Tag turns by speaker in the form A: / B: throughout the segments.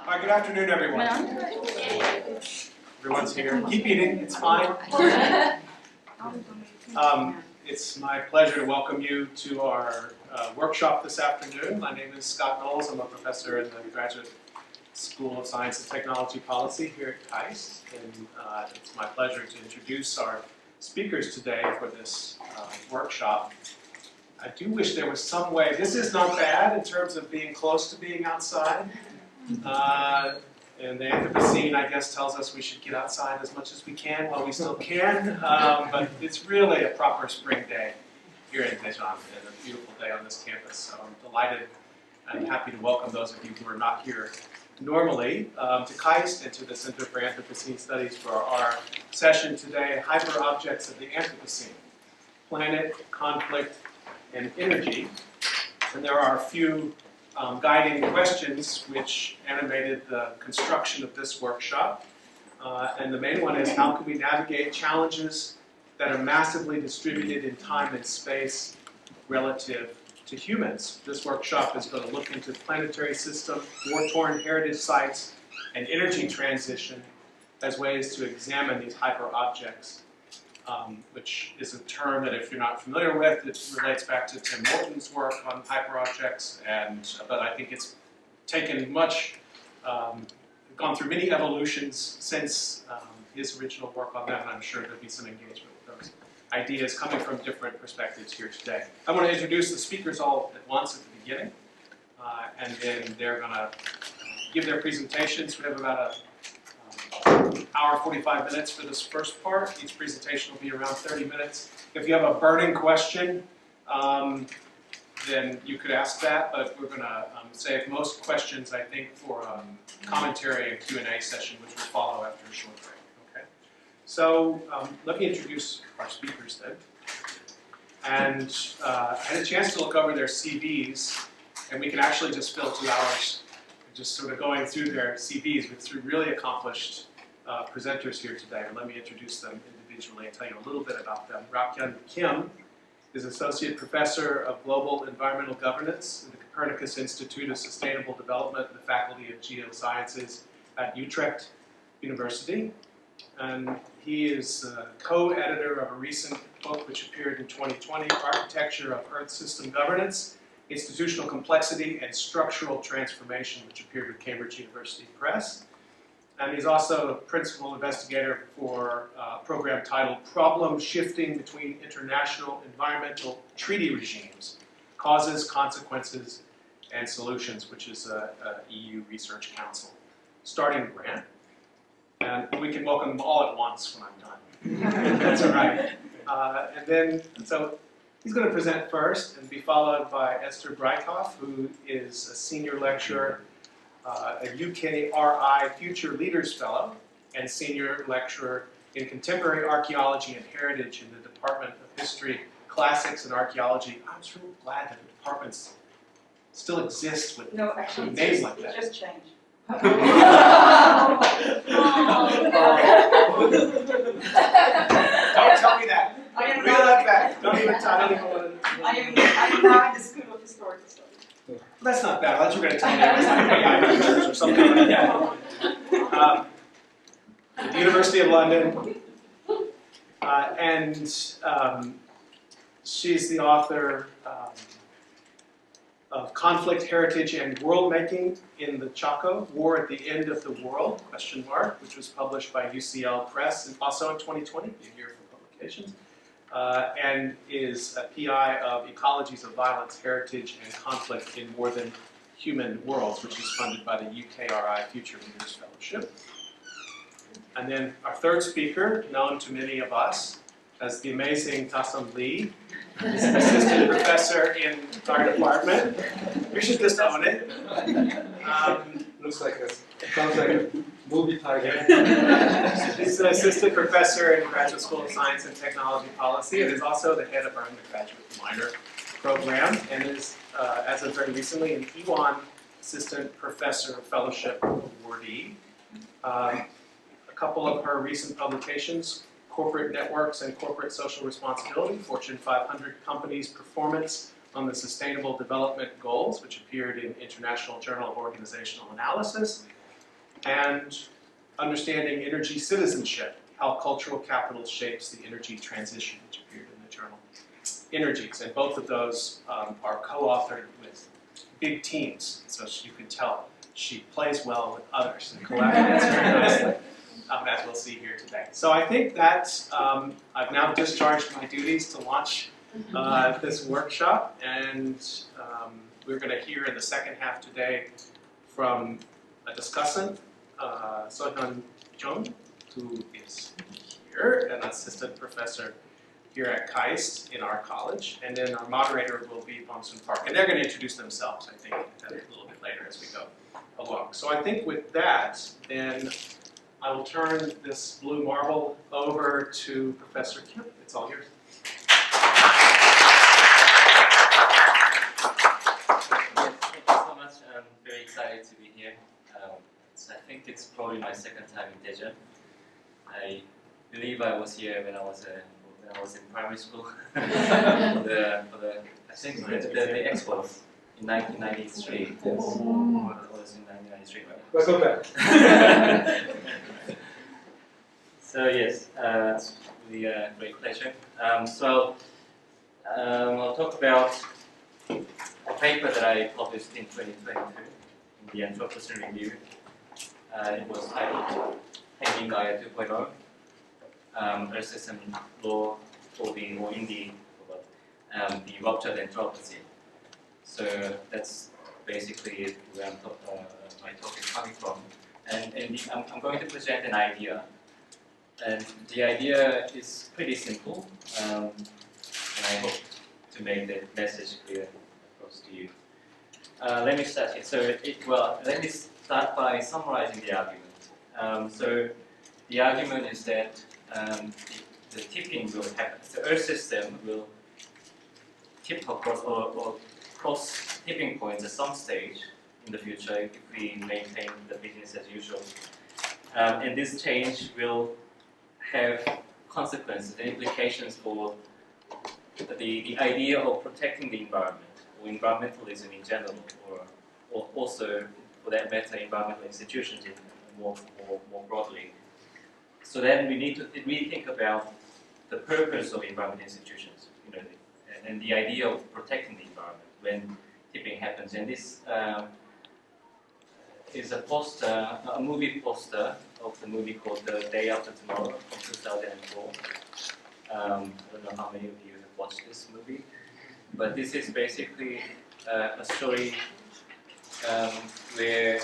A: Hi, good afternoon, everyone. Everyone's here. Keep eating, it's fine. It's my pleasure to welcome you to our workshop this afternoon. My name is Scott Knowles. I'm a professor in the Graduate School of Science and Technology Policy here at KAIST. And it's my pleasure to introduce our speakers today for this workshop. I do wish there was some way, this is not bad in terms of being close to being outside. And the Anthropocene, I guess, tells us we should get outside as much as we can while we still can. But it's really a proper spring day here in Daejeon, and a beautiful day on this campus. So I'm delighted and happy to welcome those of you who are not here normally to KAIST and to the Center for Anthropocene Studies for our session today, Hyperobjects of the Anthropocene, Planet, Conflict, and Energy. And there are a few guiding questions which animated the construction of this workshop. And the main one is, how can we navigate challenges that are massively distributed in time and space relative to humans? This workshop is going to look into the planetary system, war-torn heritage sites, and energy transition as ways to examine these hyperobjects, which is a term that, if you're not familiar with, it relates back to Tim Morton's work on hyperobjects, but I think it's taken much, gone through many evolutions since his original work on that, and I'm sure there'll be some engagement with those ideas coming from different perspectives here today. I want to introduce the speakers all at once at the beginning, and then they're going to give their presentations. We have about an hour 45 minutes for this first part. Each presentation will be around 30 minutes. If you have a burning question, then you could ask that, but we're going to save most questions, I think, for commentary and Q&A session, which will follow after a short break. Okay? So let me introduce our speakers then. And I had a chance to look over their CVs, and we can actually just fill 2 hours just sort of going through their CVs with 3 really accomplished presenters here today. And let me introduce them individually and tell you a little bit about them. Rakhyun Kim is Associate Professor of Global Environmental Governance in the Copernicus Institute of Sustainable Development in the Faculty of Geosciences at Utrecht University. And he is co-editor of a recent book which appeared in 2020, Architecture of Earth System Governance, Institutional Complexity and Structural Transformation, which appeared with Cambridge University Press. And he's also a principal investigator for a program titled Problem Shifting Between International Environmental Treaty Regimes, Causes, Consequences, and Solutions, which is a EU Research Council starting grant. And we can welcome them all at once when I'm done. That's all right. And then, so he's going to present first and be followed by Esther Brighthoff, who is a senior lecturer, a UKRI Future Leaders Fellow, and senior lecturer in contemporary archaeology and heritage in the Department of History, Classics, and Archaeology. I'm so glad that the departments still exist with names like that.
B: It just changed.
A: Don't tell me that.
B: I am
A: Read like that. Don't even tell me what it is.
B: I am now in the School of Historical Studies.
A: That's not bad. I thought you were going to tell me it was like AI research or something like that. At the University of London. And she's the author of Conflict, Heritage, and World Making in the Chaco, War at the End of the World, ? Which was published by UCL Press, and also in 2020, a year for publications. And is a PI of Ecologies of Violence, Heritage, and Conflict in More Than Human Worlds, which is funded by the UKRI Future Leaders Fellowship. And then our third speaker, known to many of us as the amazing Ta-Sung Lee, is an assistant professor in our department. We should just own it.
C: Looks like sounds like a movie title.
A: He's an assistant professor in the Graduate School of Science and Technology Policy, and is also the head of our undergraduate minor program, and is, as of very recently, an Iwan Assistant Professor Fellowship awardee. A couple of her recent publications: Corporate Networks and Corporate Social Responsibility, Fortune 500 Companies' Performance on the Sustainable Development Goals, which appeared in International Journal of Organizational Analysis, and understanding energy citizenship, how cultural capital shapes the energy transition, which appeared in the journal Energies. And both of those are co-authored with big teams, so you can tell she plays well with others and collaborates very nicely, as we'll see here today. So I think that I've now discharged my duties to launch this workshop, and we're going to hear in the second half today from a discussant, Sohyun Jung, who is here, an assistant professor here at KAIST in our college, and then our moderator will be Bong-Soon Park, and they're going to introduce themselves, I think, a little bit later as we go along. So I think with that, then I will turn this blue marble over to Professor Kim. It's all yours.
D: Thank you so much. I'm very excited to be here. I think it's probably my second time in Daejeon. I believe I was here when I was in primary school for the the Expo in 1993. Yes. I was in 1993.
C: Welcome back.
D: So yes, it's really a great pleasure. So I'll talk about a paper that I published in 2022 in the Anthropocene Review. It was titled Hanging Gaia 2.0, Earth System Law or in the ruptured Anthropocene. So that's basically where my talk is coming from. And I'm going to present an idea. And the idea is pretty simple, and I hope to make the message clear across to you. Let me start here. Let me start by summarizing the argument. So the argument is that the tipping will happen. The Earth system will tip across or cross tipping points at some stage in the future if we maintain the business as usual. And this change will have consequences and implications for the idea of protecting the environment, or environmentalism in general, or also, for that matter, environmental institutions more broadly. So then we need to rethink about the purpose of environmental institutions, and the idea of protecting the environment when tipping happens. And this is a poster, a movie poster of the movie called The Day After Tomorrow from 2004. I don't know how many of you have watched this movie, but this is basically a story where,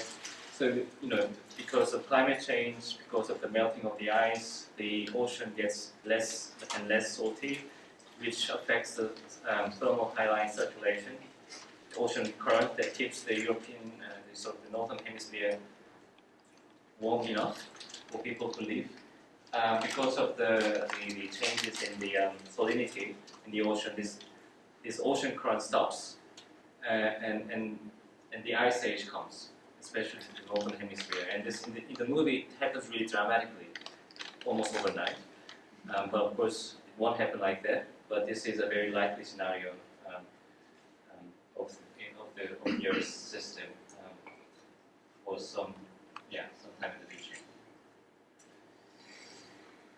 D: because of climate change, because of the melting of the ice, the ocean gets less and less salty, which affects the thermal highline circulation, the ocean current that keeps the European, the northern hemisphere warm enough for people to live. Because of the changes in the salinity in the ocean, this ocean current stops, and the ice age comes, especially in the northern hemisphere. And this in the movie it happens really dramatically, almost overnight. But of course, it won't happen like that. But this is a very likely scenario of the Earth system for some time in the future.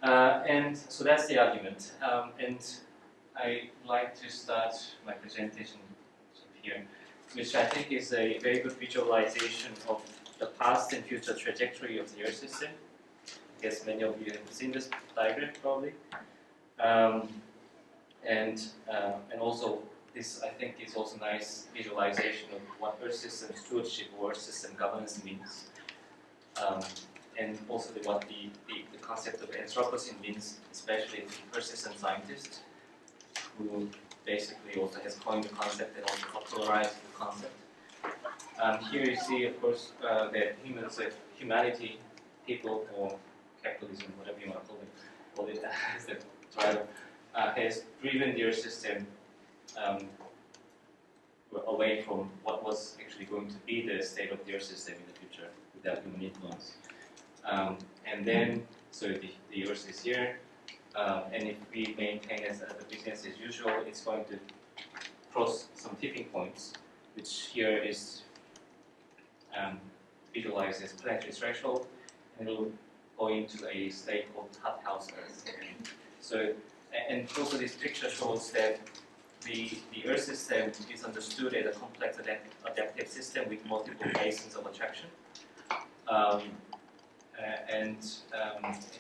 D: And so that's the argument. And I'd like to start my presentation here, which I think is a very good visualization of the past and future trajectory of the Earth system. I guess many of you have seen this diagram probably. And also this, I think, is also a nice visualization of what Earth system stewardship or Earth system governance means. And also what the concept of Anthropocene means, especially to Earth system scientists, who basically also has coined the concept and also popularized the concept. Here you see, of course, that humanity, people, or capitalism, whatever you want to call it as the driver, has driven the Earth system away from what was actually going to be the state of the Earth system in the future without human influence. And then, so the Earth is here, and if we maintain as the business as usual, it's going to cross some tipping points, which here is visualized as planetary threshold, and it will go into a state called hothouse Earth. So, and also this picture shows that the Earth system is understood as a complex adaptive system with multiple basins of attraction.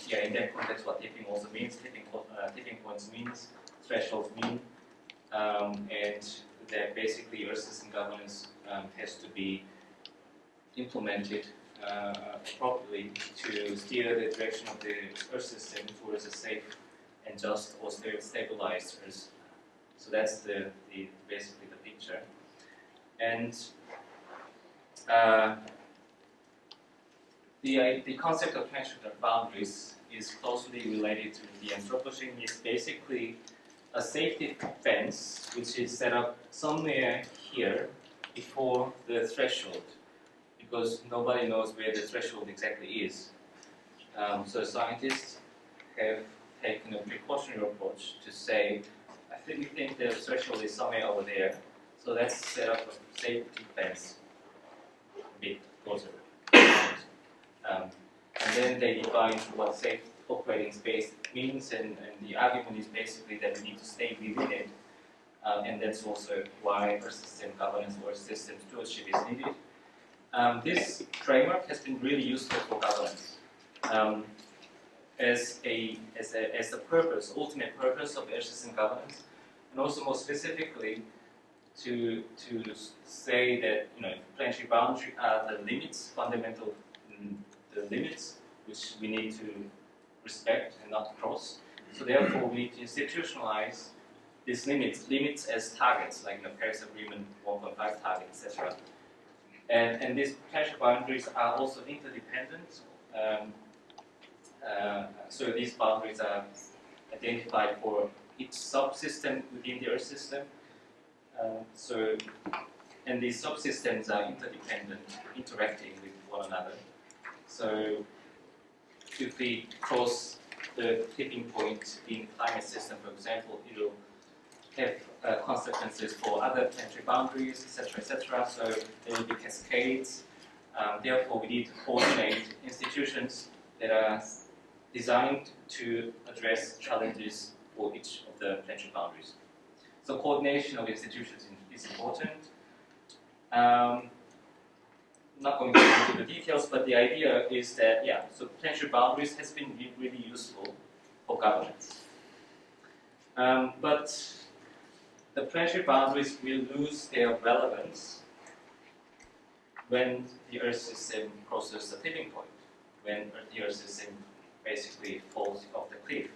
D: Yeah, in that context, what tipping also means, tipping points means, thresholds mean, and that basically Earth system governance has to be implemented properly to steer the direction of the Earth system towards a safe and just or stabilized Earth. So that's basically the picture. And the concept of planetary boundaries is closely related to the Anthropocene. It's basically a safety fence which is set up somewhere here before the threshold, because nobody knows where the threshold exactly is. So scientists have taken a precautionary approach to say, we think the threshold is somewhere over there, so let's set up a safety fence a bit closer. And then they define what safe operating space means, and the argument is basically that we need to stay within it, and that's also why Earth system governance or system stewardship is needed. This framework has been really useful for governance as the purpose, ultimate purpose of Earth system governance, and also more specifically to say that planetary boundary are the limits, fundamental the limits which we need to respect and not cross. So therefore, we need to institutionalize these limits as targets, like Paris Agreement 1.5 target, etc. And these planetary boundaries are also interdependent. So these boundaries are identified for each subsystem within the Earth system. And these subsystems are interdependent, interacting with one another. So if we cross the tipping point in climate system, for example, it will have consequences for other planetary boundaries, etc., etc. So there will be cascades. Therefore, we need to coordinate institutions that are designed to address challenges for each of the planetary boundaries. So coordination of institutions is important. I'm not going to go into the details, but the idea is that, so planetary boundaries has been really useful for governance. But the planetary boundaries will lose their relevance when the Earth system crosses the tipping point, when the Earth system basically falls off the cliff.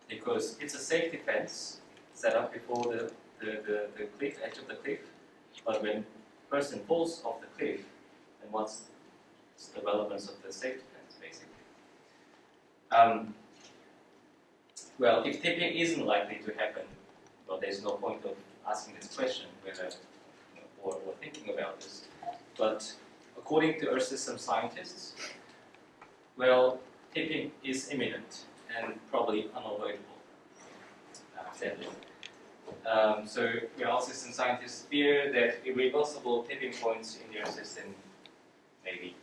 D: Because it's a safety fence set up before the cliff, edge of the cliff, but when a person falls off the cliff, then what's the relevance of the safety fence, basically? Well, if tipping isn't likely to happen, well, there's no point of asking this question, whether or thinking about this. But according to Earth system scientists, well, tipping is imminent and probably unavoidable, sadly. So Earth system scientists fear that irreversible tipping points in the Earth system may be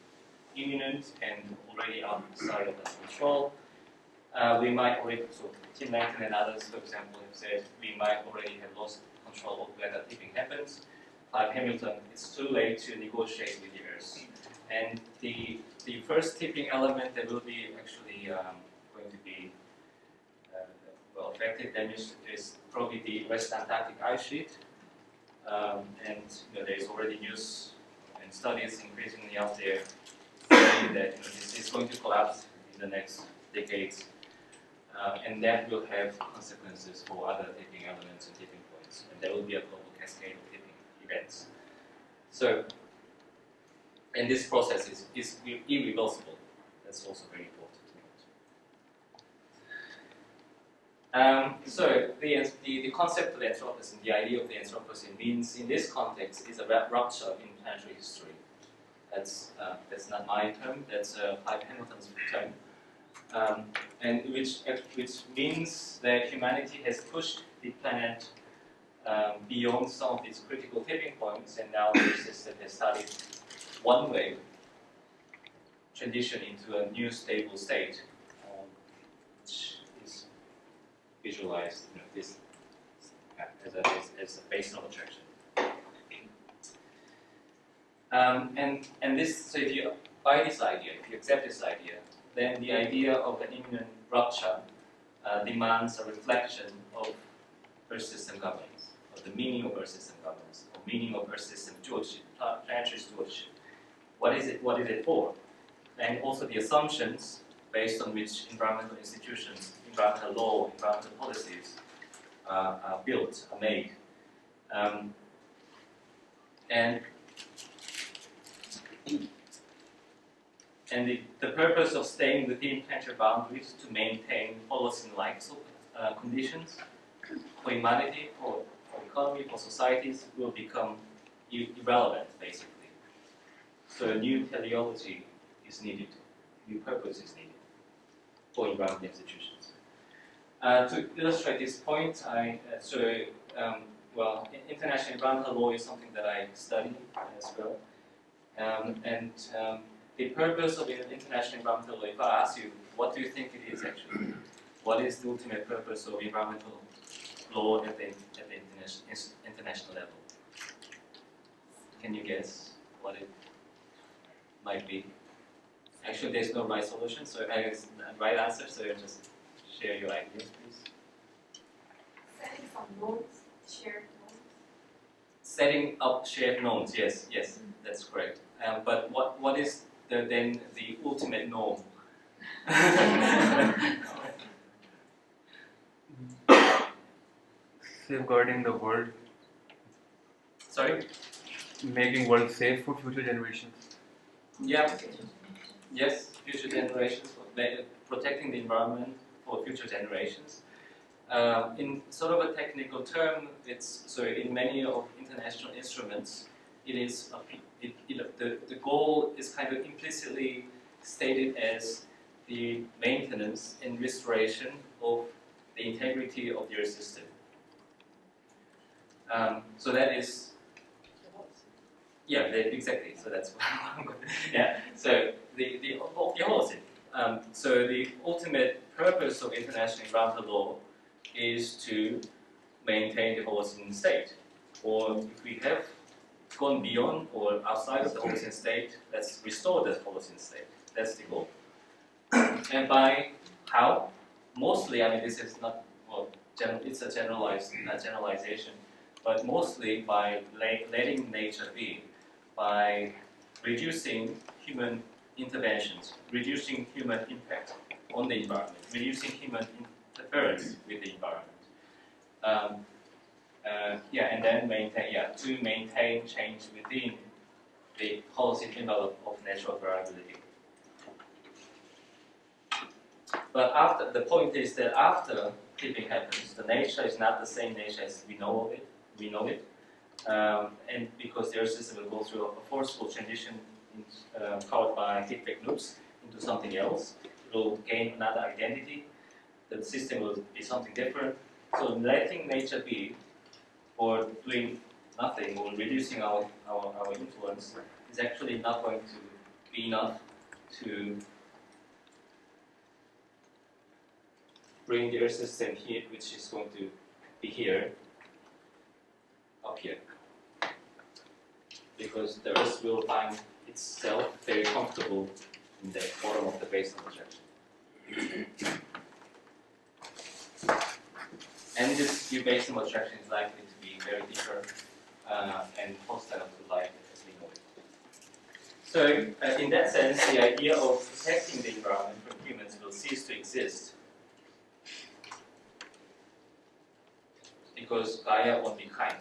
D: imminent and already outside of our control. We might already, so Tim Langton and others, for example, have said we might already have lost control of whether tipping happens. Like Hamilton, it's too late to negotiate with the Earth. And the first tipping element that will be actually going to be affected, damaged, is probably the West Antarctic ice sheet. And there is already news and studies increasingly out there saying that this is going to collapse in the next decades. And that will have consequences for other tipping elements and tipping points. And there will be a global cascade of tipping events. So, and this process is irreversible. That's also very important to note. So the concept of the Anthropocene, the idea of the Anthropocene, means in this context is a rupture in planetary history. That's not my term. That's Clive Hamilton's term. And which means that humanity has pushed the planet beyond some of its critical tipping points, and now the system has started one way transition into a new stable state, which is visualized, this as a basin of attraction. And this, so if you buy this idea, if you accept this idea, then the idea of an imminent rupture demands a reflection of Earth system governance, of the meaning of Earth system governance, of meaning of Earth system stewardship, planetary stewardship. What is it for? And also the assumptions based on which environmental institutions, environmental law, environmental policies are built, are made. And the purpose of staying within planetary boundaries to maintain Holocene-like conditions for humanity, for economy, for societies will become irrelevant, basically. So a new teleology is needed, new purpose is needed for environmental institutions. To illustrate this point, international environmental law is something that I study as well. The purpose of international environmental law, if I ask you, what do you think it is actually? What is the ultimate purpose of environmental law at the international level? Can you guess what it might be? Actually, there's no right solution, so right answer, so just share your ideas, please.
B: Setting some norms, shared norms.
D: Setting up shared norms, yes, that's correct. But what is then the ultimate norm?
C: Safeguarding the world,
D: Sorry?
C: making world safe for future generations.
D: Yeah. Yes, future generations, protecting the environment for future generations. In sort of a technical term, in many of international instruments, the goal is kind of implicitly stated as the maintenance and restoration of the integrity of the Earth system. So that is, exactly. So that's what I'm going. Yeah. So the Holocene. So the ultimate purpose of international environmental law is to maintain the Holocene state, or if we have gone beyond or outside of the Holocene state, let's restore the Holocene state. That's the goal. And by how? Mostly, I mean, this is not it's a generalization, but mostly by letting nature be, by reducing human interventions, reducing human impact on the environment, reducing human interference with the environment. And then maintain change within the Holocene envelope of natural variability. But the point is that after clipping happens, the nature is not the same nature as we know it, and because the Earth system will go through a forceful transition powered by feedback loops into something else. It will gain another identity. The system will be something different. So letting nature be, or doing nothing, or reducing our influence, is actually not going to be enough to bring the Earth system here, which is going to be here, up here. Because the Earth will find itself very comfortable in the bottom of the basin of attraction. And this new basin of attraction is likely to be very deeper and hostile to life as we know it. So, in that sense, the idea of protecting the environment from humans will cease to exist, because Gaia won't be kind.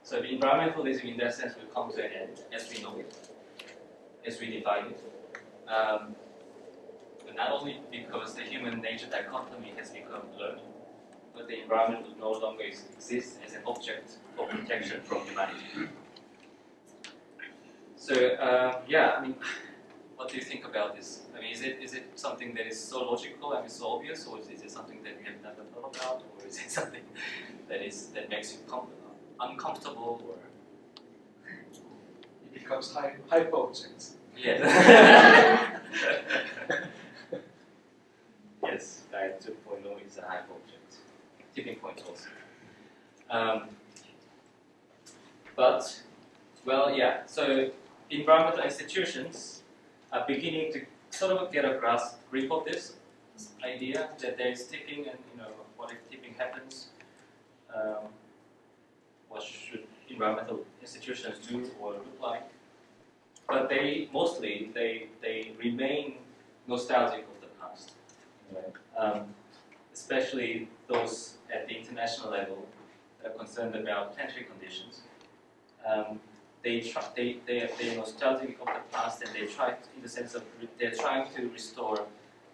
D: So the environmentalism in that sense will come to an end as we know it, as we define it. But not only because the human nature dichotomy has become blurred, but the environment will no longer exist as an object of protection from humanity. So I mean, what do you think about this? I mean, is it something that is so logical and so obvious, or is it something that we have never thought about, or is it something that makes you uncomfortable, or
C: becomes hyper objects.
D: Yes. Yes, Gaia 2.0 is a hyper object. Tipping point also. But, well, yeah, so environmental institutions are beginning to sort of get a grip of this idea that there is tipping, and what if tipping happens? What should environmental institutions do or look like? But they mostly remain nostalgic of the past, especially those at the international level that are concerned about planetary conditions. They're nostalgic of the past, and they try, in the sense of they're trying to restore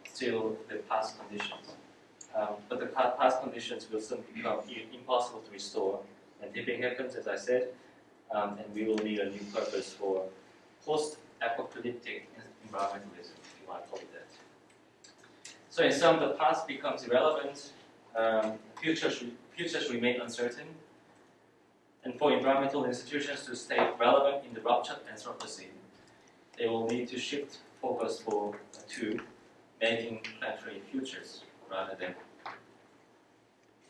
D: still the past conditions. But the past conditions will soon become impossible to restore when tipping happens, as I said, and we will need a new purpose for post-apocalyptic environmentalism, if you want to call it that. So in sum, the past becomes irrelevant, futures remain uncertain, and for environmental institutions to stay relevant in the ruptured Anthropocene, they will need to shift focus to making planetary futures rather than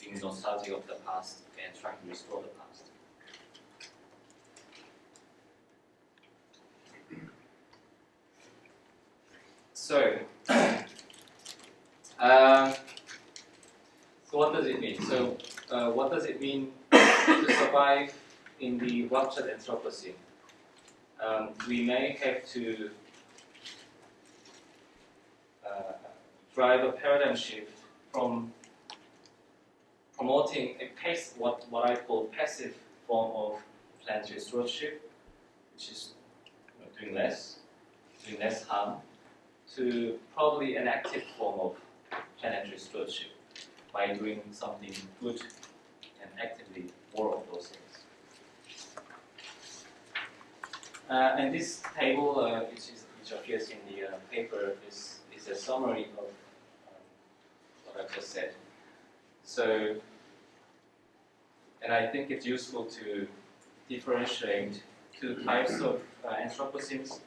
D: being nostalgic of the past and trying to restore the past. So, so what does it mean? So, what does it mean to survive in the ruptured Anthropocene? We may have to drive a paradigm shift from promoting what I call passive form of planetary stewardship, which is doing less harm, to probably an active form of planetary stewardship by doing something good and actively more of those things. And this table, which appears in the paper, is a summary of what I've just said. So, and I think it's useful to differentiate two types of Anthropocenes,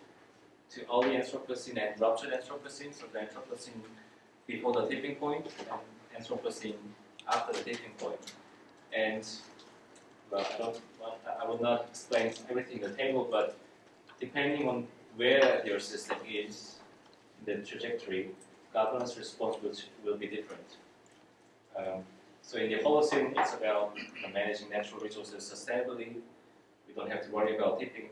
D: to early Anthropocene and ruptured Anthropocene. So the Anthropocene before the tipping point and Anthropocene after the tipping point. And well, I will not explain everything in the table, but depending on where your system is in the trajectory, governance response will be different. So in the Holocene, it's about managing natural resources sustainably. We don't have to worry about tipping.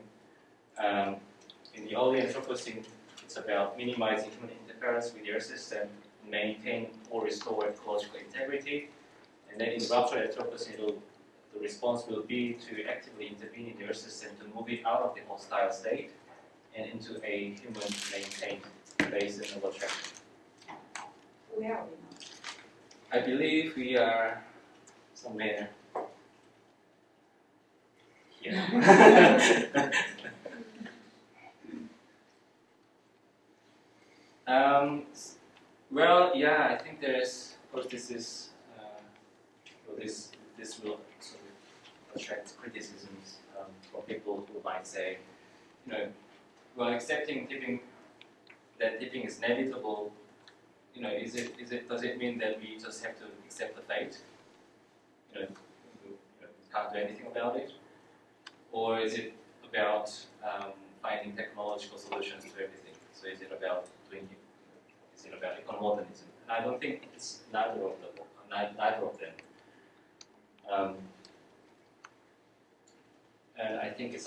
D: In the early Anthropocene, it's about minimizing human interference with the Earth system, maintain or restore ecological integrity. And then in the ruptured Anthropocene, the response will be to actively intervene in the Earth system to move it out of the hostile state and into a human-maintained basin of attraction.
B: Where are we now?
D: I believe we are somewhere here. Well, yeah, I think there's, of course, this is, this will sort of attract criticisms from people who might say, well, accepting that tipping is inevitable, does it mean that we just have to accept the fate? Can't do anything about it? Or is it about finding technological solutions to everything? So is it about economodernism? And I don't think it's neither of them. And I think it's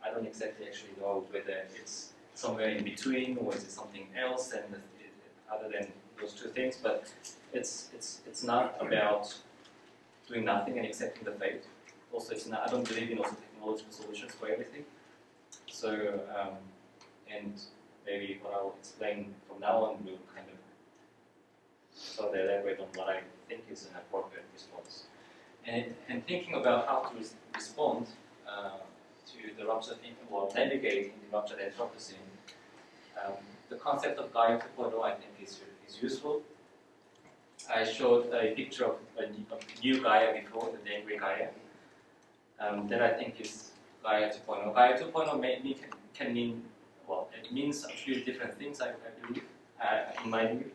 D: I don't exactly actually know whether it's somewhere in between or is it something else and other than those two things. But it's not about doing nothing and accepting the fate. Also, it's not. I don't believe in also technological solutions for everything. So and maybe what I'll explain from now on will kind of further elaborate on what I think is an appropriate response. And thinking about how to respond to the ruptured or navigate in the ruptured Anthropocene, the concept of Gaia 2.0 I think is useful. I showed a picture of a new Gaia before, the angry Gaia. That I think is Gaia 2.0. Gaia 2.0 can mean, well, it means a few different things, I believe, in my view.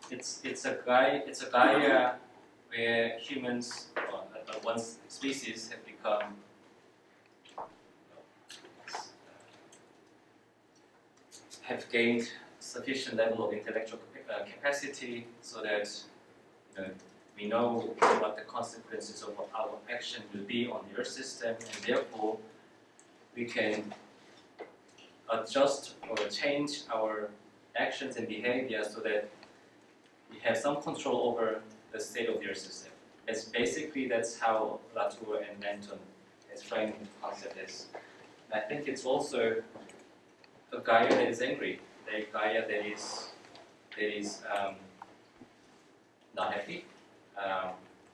D: It's a Gaia where humans, well, one species, have become have gained sufficient level of intellectual capacity so that we know what the consequences of our action will be on the Earth system, and therefore we can adjust or change our actions and behavior so that we have some control over the state of the Earth system. That's how Latour and Manton is framing the concept as. I think it's also a Gaia that is angry, a Gaia that is not happy.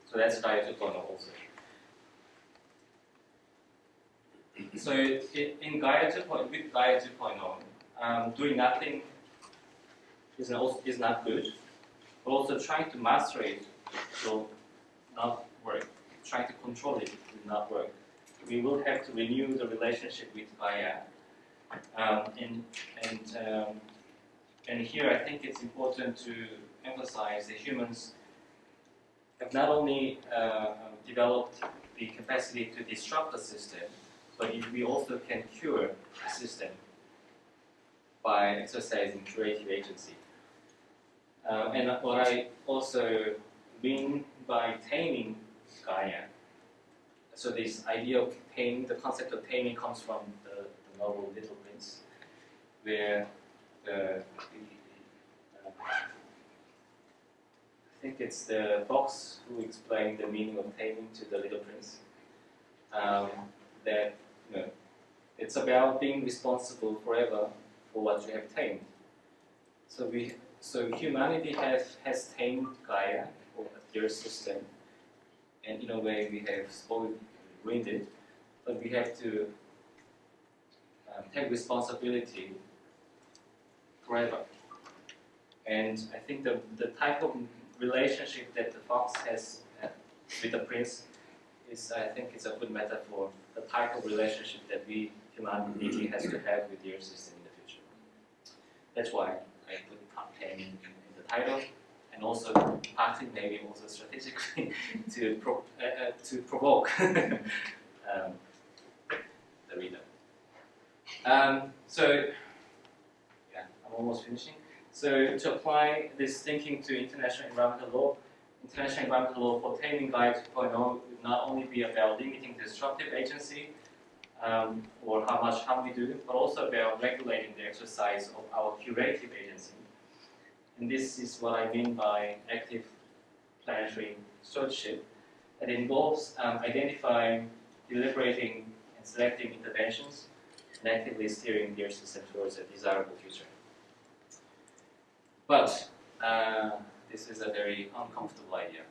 D: So that's Gaia 2.0 also. So in Gaia 2.0, with Gaia 2.0, doing nothing is not good, but also trying to master it will not work. Trying to control it will not work. We will have to renew the relationship with Gaia. And here I think it's important to emphasize that humans have not only developed the capacity to disrupt the system, but we also can cure the system by exercising curative agency. And what I also mean by taming Gaia, so this idea of taming, the concept of taming comes from the novel Little Prince, where I think it's the fox who explained the meaning of taming to the Little Prince. That it's about being responsible forever for what you have tamed. So humanity has tamed Gaia or the Earth system, and in a way we have ruined it, but we have to take responsibility forever. And I think the type of relationship that the fox has with the prince is, I think, it's a good metaphor. The type of relationship that we humanity has to have with the Earth system in the future. That's why I put taming in the title, and also partly maybe also strategically to provoke the reader. So yeah, I'm almost finishing. So to apply this thinking to international environmental law for taming Gaia 2.0 would not only be about limiting disruptive agency or how much harm we do, but also about regulating the exercise of our curative agency. And this is what I mean by active planetary stewardship. It involves identifying, deliberating, and selecting interventions, and actively steering the Earth system towards a desirable future. But this is a very uncomfortable idea,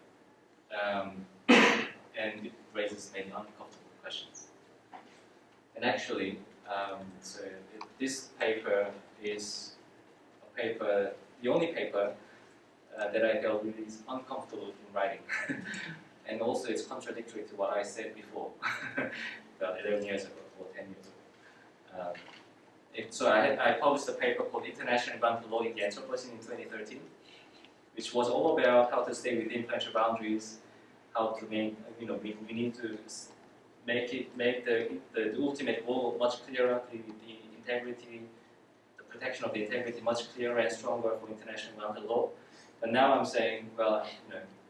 D: and it raises many uncomfortable questions. And actually, this paper is a paper, the only paper that I felt really is uncomfortable in writing. And also it's contradictory to what I said before, about 11 years ago or 10 years ago. So I published a paper called International Environmental Law in the Anthropocene in 2013, which was all about how to stay within planetary boundaries, how to make, we need to make the ultimate goal much clearer, the integrity, the protection of the integrity much clearer and stronger for international environmental law. But now I'm saying, well,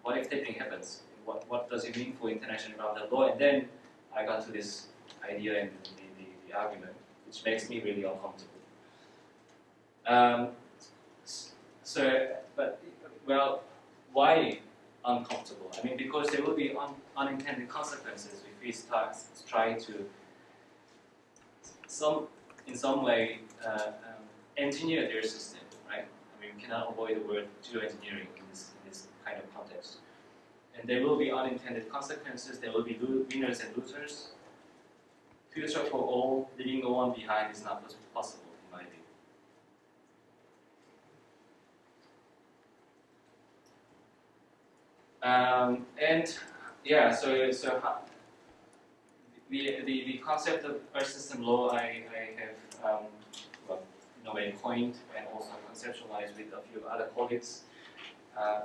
D: what if that thing happens? What does it mean for international environmental law? And then I got to this idea and the argument, which makes me really uncomfortable. Well, why uncomfortable? I mean, because there will be unintended consequences if we try to, in some way, engineer their system, right? I mean, we cannot avoid the word geoengineering in this kind of context. And there will be unintended consequences. There will be winners and losers. Future for all, leaving no one behind is not possible, in my view. And yeah, so the concept of Earth system law I have well, in a way coined and also conceptualized with a few other colleagues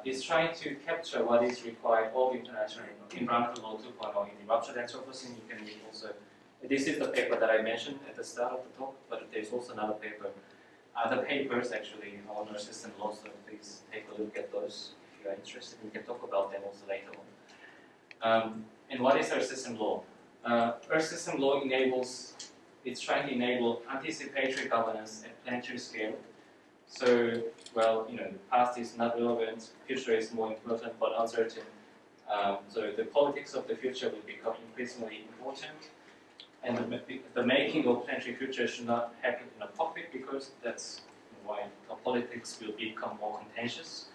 D: is trying to capture what is required of international environmental law 2.0 in the ruptured Anthropocene. You can read also. This is the paper that I mentioned at the start of the talk, but there's also another paper, other papers actually on Earth system law. So please take a look at those if you are interested. We can talk about them also later on. And what is Earth system law? Earth system law it's trying to enable anticipatory governance at planetary scale. So, well, the past is not relevant, future is more important but uncertain. So the politics of the future will become increasingly important. And the making of planetary future should not happen in a cockpit because that's why the politics will become more contentious.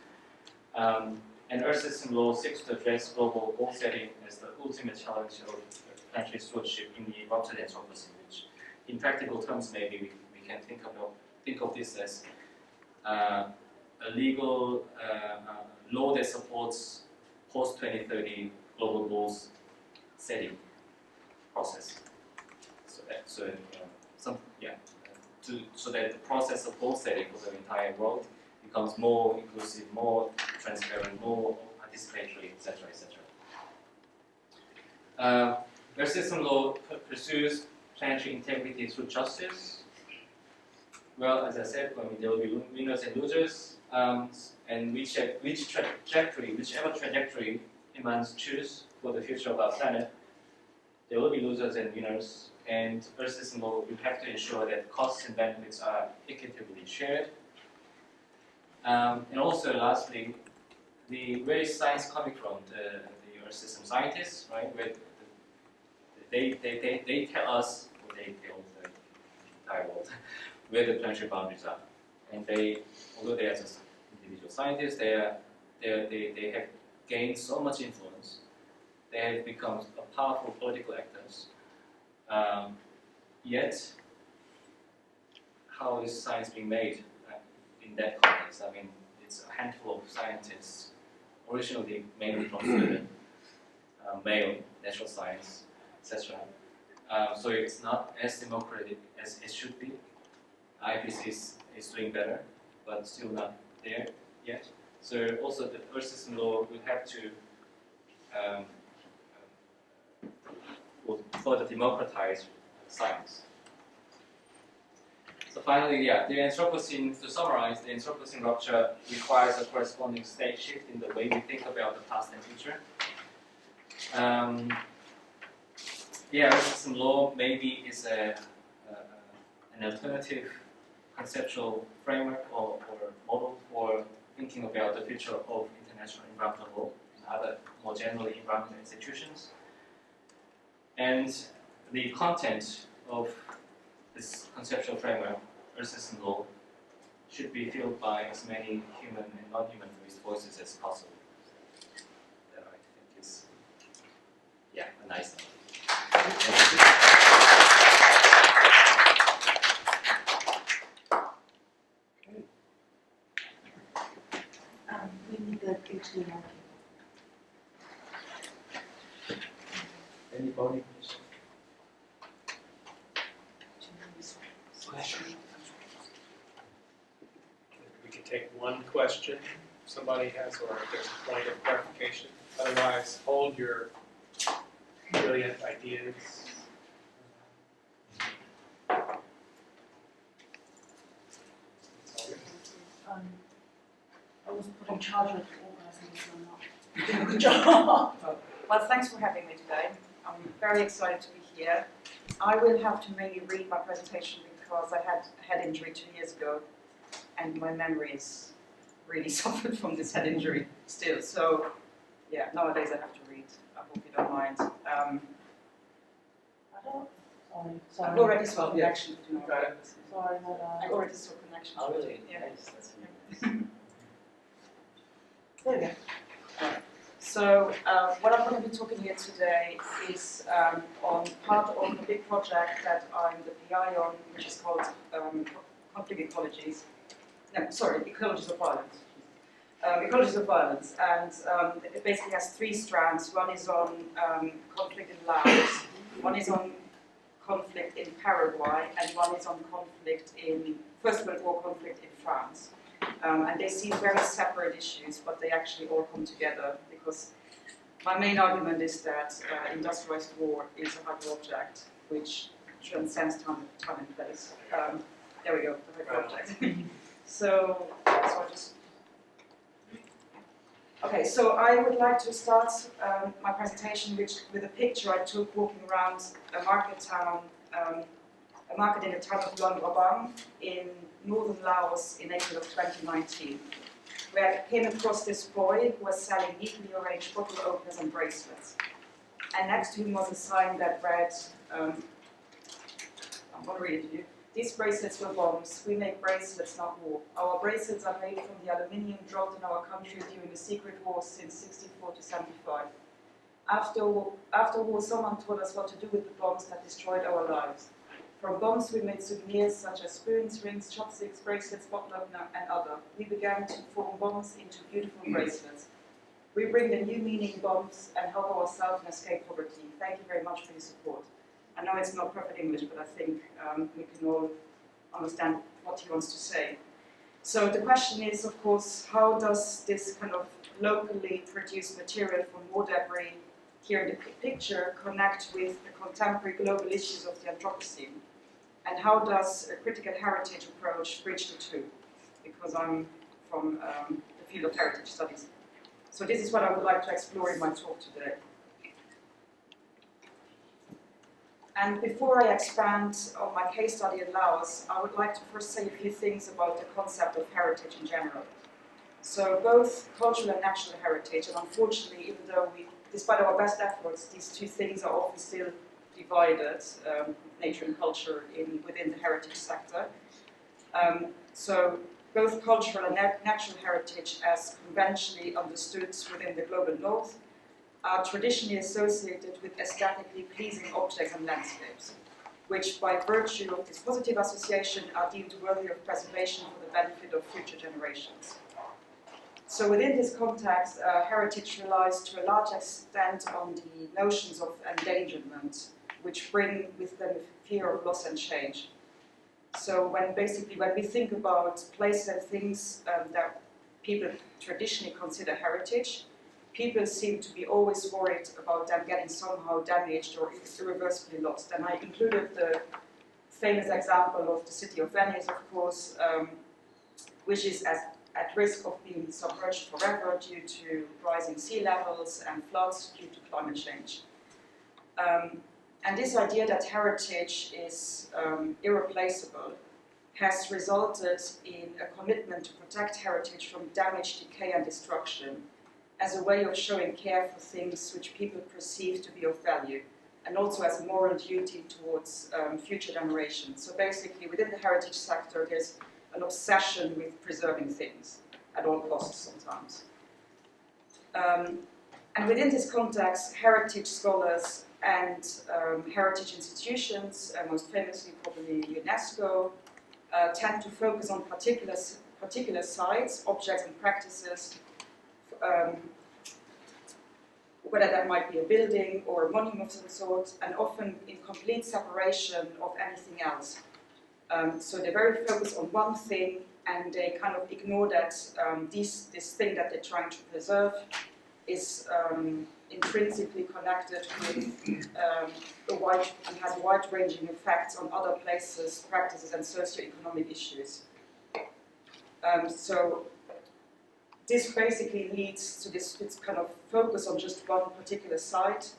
D: And Earth system law seeks to address global goal setting as the ultimate challenge of planetary stewardship in the ruptured Anthropocene, which in practical terms maybe we can think of this as a legal law that supports post-2030 global goals setting process. So that the process of goal setting for the entire world becomes more inclusive, more transparent, more participatory, etc., etc. Earth system law pursues planetary integrity through justice. Well, as I said, there will be winners and losers, and whichever trajectory humans choose for the future of our planet, there will be losers and winners, and Earth system law will have to ensure that costs and benefits are equitably shared. And also, lastly, where is science coming from? The Earth system scientists, right? Where they tell us, or they tell the entire world, where the planetary boundaries are. And although they are just individual scientists, they have gained so much influence. They have become powerful political actors. Yet, how is science being made in that context? I mean, it's a handful of scientists, originally mainly from Sweden, male, natural science, etc. So it's not as democratic as it should be. IPC is doing better, but still not there yet. So also the Earth system law will have to further democratize science. So finally, the Anthropocene, to summarize, the Anthropocene rupture requires a corresponding state shift in the way we think about the past and future. Earth system law maybe is an alternative conceptual framework or model for thinking about the future of international environmental law and other more generally environmental institutions. And the content of this conceptual framework, Earth system law, should be filled by as many human and non-human voices as possible. That I think is, a nice thing.
B: We need the PhD marking.
C: Anybody?
A: We can take one question if somebody has, or if there's a point of clarification. Otherwise, hold your brilliant ideas.
B: I was put in charge of organising this, so I'm not doing a good job. Well, thanks for having me today. I'm very excited to be here. I will have to maybe read my presentation because I had a head injury 2 years ago, and my memory is really suffered from this head injury still. So, nowadays I have to read. I hope you don't mind.
E: Sorry.
B: I've already saw connection.
C: Got it.
E: Sorry, hold on.
B: I already saw connection.
D: Oh, really?
B: Yeah.
D: Nice. That's
B: There we go. So what I'm going to be talking here today is on part of a big project that I'm the PI on, which is called conflict ecologies. No, sorry, ecologies of violence. Ecologies of violence, and it basically has 3 strands. One is on conflict in Laos, One is on conflict in Paraguay, and one is on conflict in First World War conflict in France. And they seem very separate issues, but they actually all come together because my main argument is that industrialized war is a hyper-object which transcends time and place. There we go, the hyper-object. So I just... Okay, so I would like to start my presentation with a picture I took walking around a market town, a market in the town of Luang Prabang in northern Laos in April of 2019, where I came across this boy who was selling neatly arranged bottle openers and bracelets. And next to him was a sign that read, I'm going to read it to you. These bracelets were bombs. We make bracelets, not war. Our bracelets are made from the aluminium dropped in our country during the secret wars since 64 to 75. After war, someone told us what to do with the bombs that destroyed our lives. From bombs we made souvenirs such as spoons, rings, chopsticks, bracelets, bottle opener, and other. We began to form bombs into beautiful bracelets. We bring the new meaning in bombs and help ourselves and escape poverty. Thank you very much for your support. I know it's not perfect English, but I think we can all understand what he wants to say. So the question is, of course, how does this kind of locally produced material from war debris here in the picture connect with the contemporary global issues of the Anthropocene? And how does a critical heritage approach bridge the two? Because I'm from the field of heritage studies. So this is what I would like to explore in my talk today. And before I expand on my case study in Laos, I would like to first say a few things about the concept of heritage in general. So both cultural and natural heritage, and unfortunately, even though despite our best efforts, these two things are often still divided, nature and culture within the heritage sector. So both cultural and natural heritage, as conventionally understood within the global north, are traditionally associated with aesthetically pleasing objects and landscapes, which by virtue of this positive association are deemed worthy of preservation for the benefit of future generations. So within this context, heritage relies to a large extent on the notions of endangerment, which bring with them a fear of loss and change. So when we think about places and things that people traditionally consider heritage, people seem to be always worried about them getting somehow damaged or irreversibly lost. And I included the famous example of the city of Venice, of course, which is at risk of being submerged forever due to rising sea levels and floods due to climate change. And this idea that heritage is irreplaceable has resulted in a commitment to protect heritage from damage, decay and destruction as a way of showing care for things which people perceive to be of value, and also as a moral duty towards future generations. So basically, within the heritage sector, there's an obsession with preserving things at all costs sometimes. And within this context, heritage scholars and heritage institutions, most famously probably UNESCO, tend to focus on particular sites, objects and practices, whether that might be a building or a monument of some sort, and often in complete separation of anything else. So they're very focused on one thing, and they kind of ignore that this thing that they're trying to preserve is intrinsically connected with and has wide-ranging effects on other places, practices, and socio-economic issues. So this basically leads to this kind of focus on just one particular site,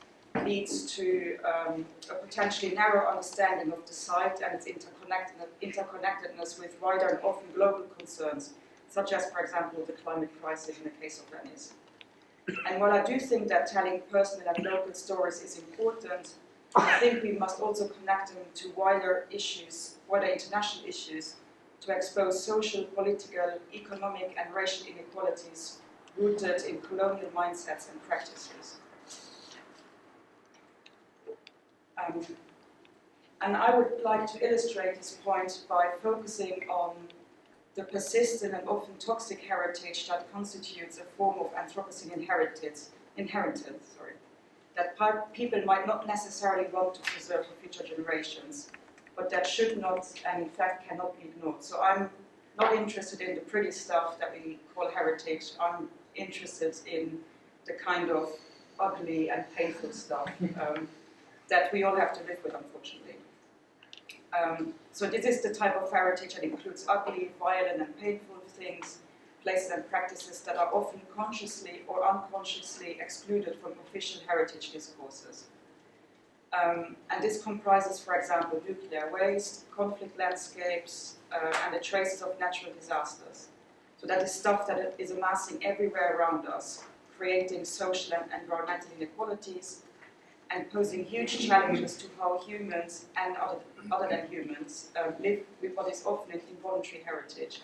B: leads to a potentially narrow understanding of the site and its interconnectedness with wider and often global concerns, such as, for example, the climate crisis in the case of Venice. And while I do think that telling personal and local stories is important, I think we must also connect them to wider issues, wider international issues, to expose social, political, economic and racial inequalities rooted in colonial mindsets and practices. And I would like to illustrate this point by focusing on the persistent and often toxic heritage that constitutes a form of Anthropocene inheritance that people might not necessarily want to preserve for future generations, but that should not, and in fact cannot be ignored. So I'm not interested in the pretty stuff that we call heritage. I'm interested in the kind of ugly and painful stuff that we all have to live with, unfortunately. So this is the type of heritage that includes ugly, violent and painful things, places and practices that are often consciously or unconsciously excluded from official heritage discourses. And this comprises, for example, nuclear waste, conflict landscapes, and the traces of natural disasters. So that is stuff that is amassing everywhere around us, creating social and environmental inequalities, and posing huge challenges to how humans and other than humans live with what is often an involuntary heritage.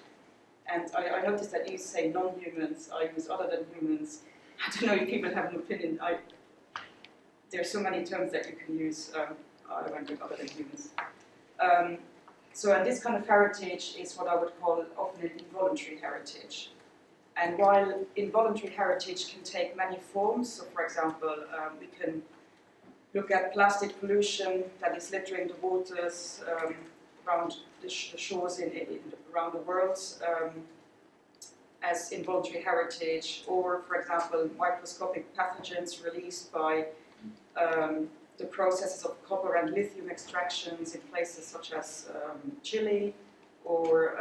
B: And I noticed that you say non-humans, I use other than humans. I don't know if people have an opinion. There are so many terms that you can use, I won't do other than humans. And this kind of heritage is what I would call often an involuntary heritage. And while involuntary heritage can take many forms, so for example, we can look at plastic pollution that is littering the waters around the shores around the world as involuntary heritage, or for example, microscopic pathogens released by the processes of copper and lithium extractions in places such as Chile, or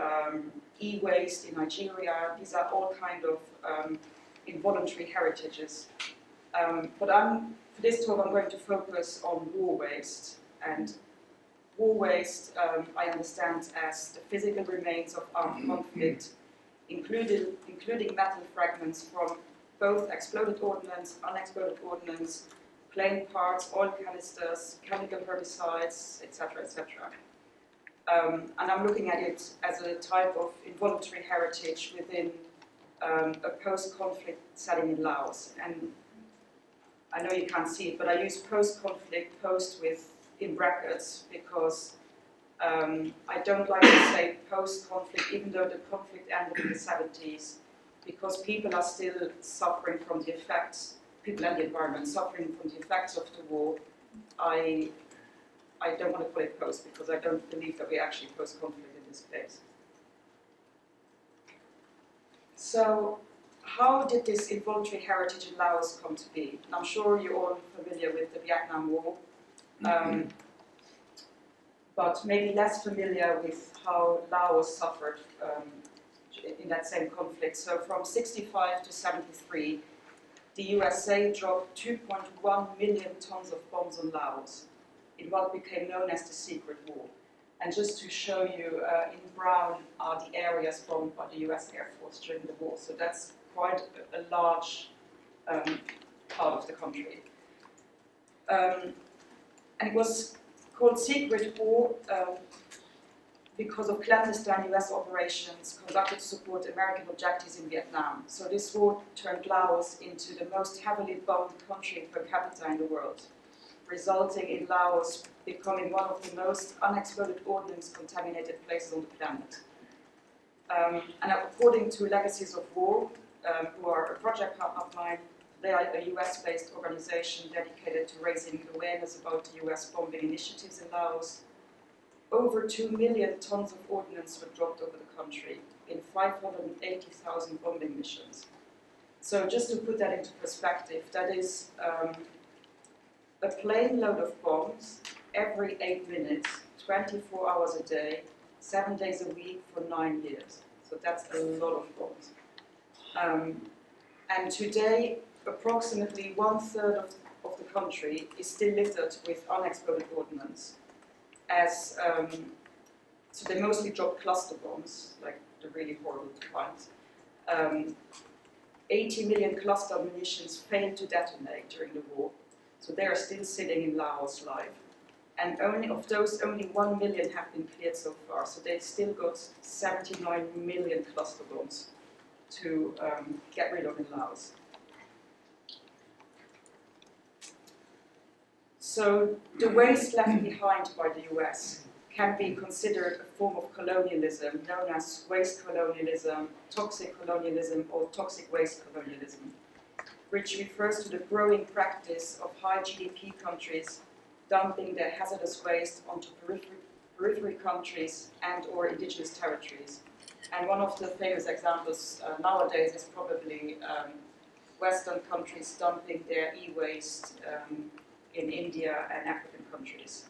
B: e-waste in Nigeria. These are all kind of involuntary heritages. But for this talk, I'm going to focus on war waste. And war waste, I understand as the physical remains of armed conflict, including metal fragments from both exploded ordnance, unexploded ordnance, plane parts, oil canisters, chemical herbicides, etc., etc. And I'm looking at it as a type of involuntary heritage within a post-conflict setting in Laos. And I know you can't see it, but I use post-conflict, post in brackets, because I don't like to say post-conflict, even though the conflict ended in the 70s, because people are still suffering from the effects, people and the environment suffering from the effects of the war. I don't want to call it post, because I don't believe that we're actually post-conflict in this case. So, how did this involuntary heritage in Laos come to be? And I'm sure you're all familiar with the Vietnam War, but maybe less familiar with how Laos suffered in that same conflict. So from 65 to 73, the USA dropped 2.1 million tons of bombs on Laos in what became known as the Secret War. And just to show you, in brown are the areas bombed by the US Air Force during the war. So that's quite a large part of the country. And it was called Secret War because of clandestine US operations conducted to support American objectives in Vietnam. So this war turned Laos into the most heavily bombed country per capita in the world, resulting in Laos becoming one of the most unexploded ordnance contaminated places on the planet. And according to Legacies of War, who are a project partner of mine, they are a US-based organization dedicated to raising awareness about the US bombing initiatives in Laos. Over 2 million tons of ordnance were dropped over the country in 580,000 bombing missions. So just to put that into perspective, that is a plane load of bombs every 8 minutes, 24 hours a day, 7 days a week for 9 years. So that's a lot of bombs. And today, approximately 1/3 of the country is still littered with unexploded ordnance. So they mostly drop cluster bombs, like the really horrible ones. 80 million cluster munitions failed to detonate during the war, so they are still sitting in Laos live. And only of those, only 1 million have been cleared so far, so they've still got 79 million cluster bombs to get rid of in Laos. So the waste left behind by the US can be considered a form of colonialism known as waste colonialism, toxic colonialism, or toxic waste colonialism, which refers to the growing practice of high GDP countries dumping their hazardous waste onto periphery countries and or indigenous territories. And one of the famous examples nowadays is probably Western countries dumping their e-waste in India and African countries.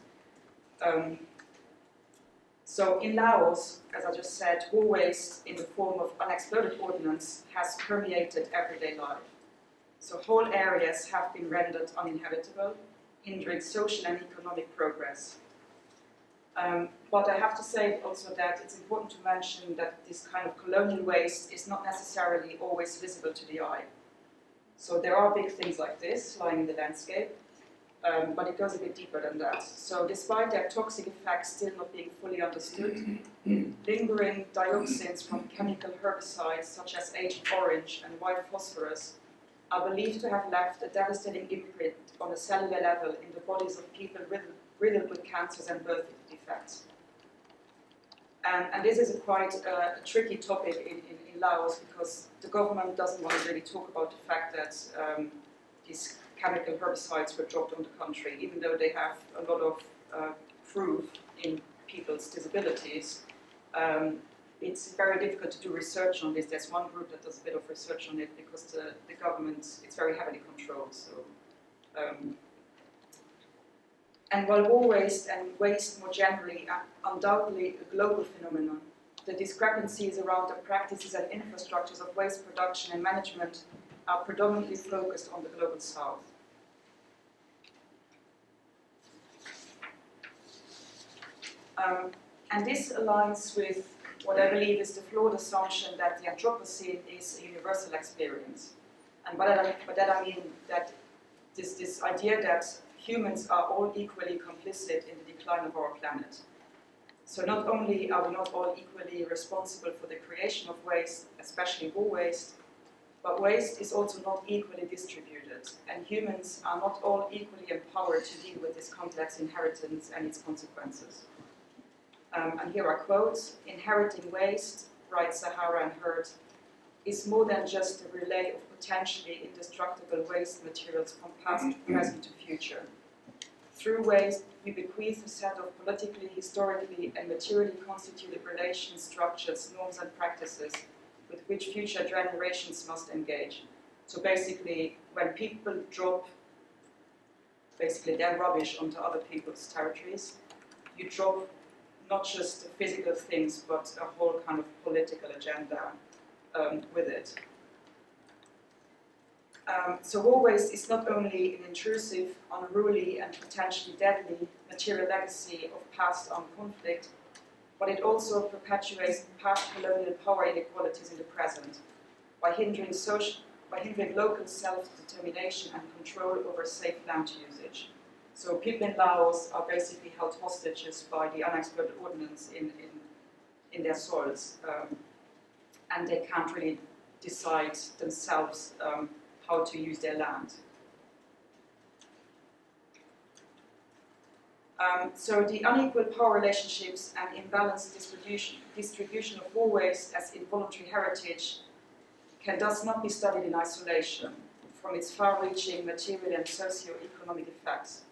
B: So in Laos, as I just said, war waste in the form of unexploded ordnance has permeated everyday life. So whole areas have been rendered uninhabitable, hindering social and economic progress. But I have to say also that it's important to mention that this kind of colonial waste is not necessarily always visible to the eye. So there are big things like this lying in the landscape, but it goes a bit deeper than that. So despite their toxic effects still not being fully understood, lingering dioxins from chemical herbicides such as Agent Orange and white phosphorus are believed to have left a devastating imprint on a cellular level in the bodies of people riddled with cancers and birth defects. And this is a quite tricky topic in Laos because the government doesn't want to really talk about the fact that these chemical herbicides were dropped on the country, even though they have a lot of proof in people's disabilities. It's very difficult to do research on this. There's one group that does a bit of research on it because the government, it's very heavily controlled. So, and while war waste and waste more generally are undoubtedly a global phenomenon, the discrepancies around the practices and infrastructures of waste production and management are predominantly focused on the global south. And this aligns with what I believe is the flawed assumption that the Anthropocene is a universal experience. And by that I mean that this idea that humans are all equally complicit in the decline of our planet. So not only are we not all equally responsible for the creation of waste, especially war waste, but waste is also not equally distributed, and humans are not all equally empowered to deal with this complex inheritance and its consequences. And here are quotes: "Inheriting waste," writes Sahara and Hurt, "is more than just a relay of potentially indestructible waste materials from past, present to future. Through waste, we bequeath a set of politically, historically, and materially constituted relations, structures, norms, and practices with which future generations must engage." So basically, when people drop basically their rubbish onto other people's territories, you drop not just the physical things, but a whole kind of political agenda with it. So war waste is not only an intrusive, unruly, and potentially deadly material legacy of past armed conflict, but it also perpetuates past colonial power inequalities in the present by hindering local self-determination and control over safe land usage. So people in Laos are basically held hostages by the unexploded ordnance in their soils, and they can't really decide themselves how to use their land. So the unequal power relationships and imbalanced distribution of war waste as involuntary heritage can thus not be studied in isolation from its far-reaching material and socio-economic effects.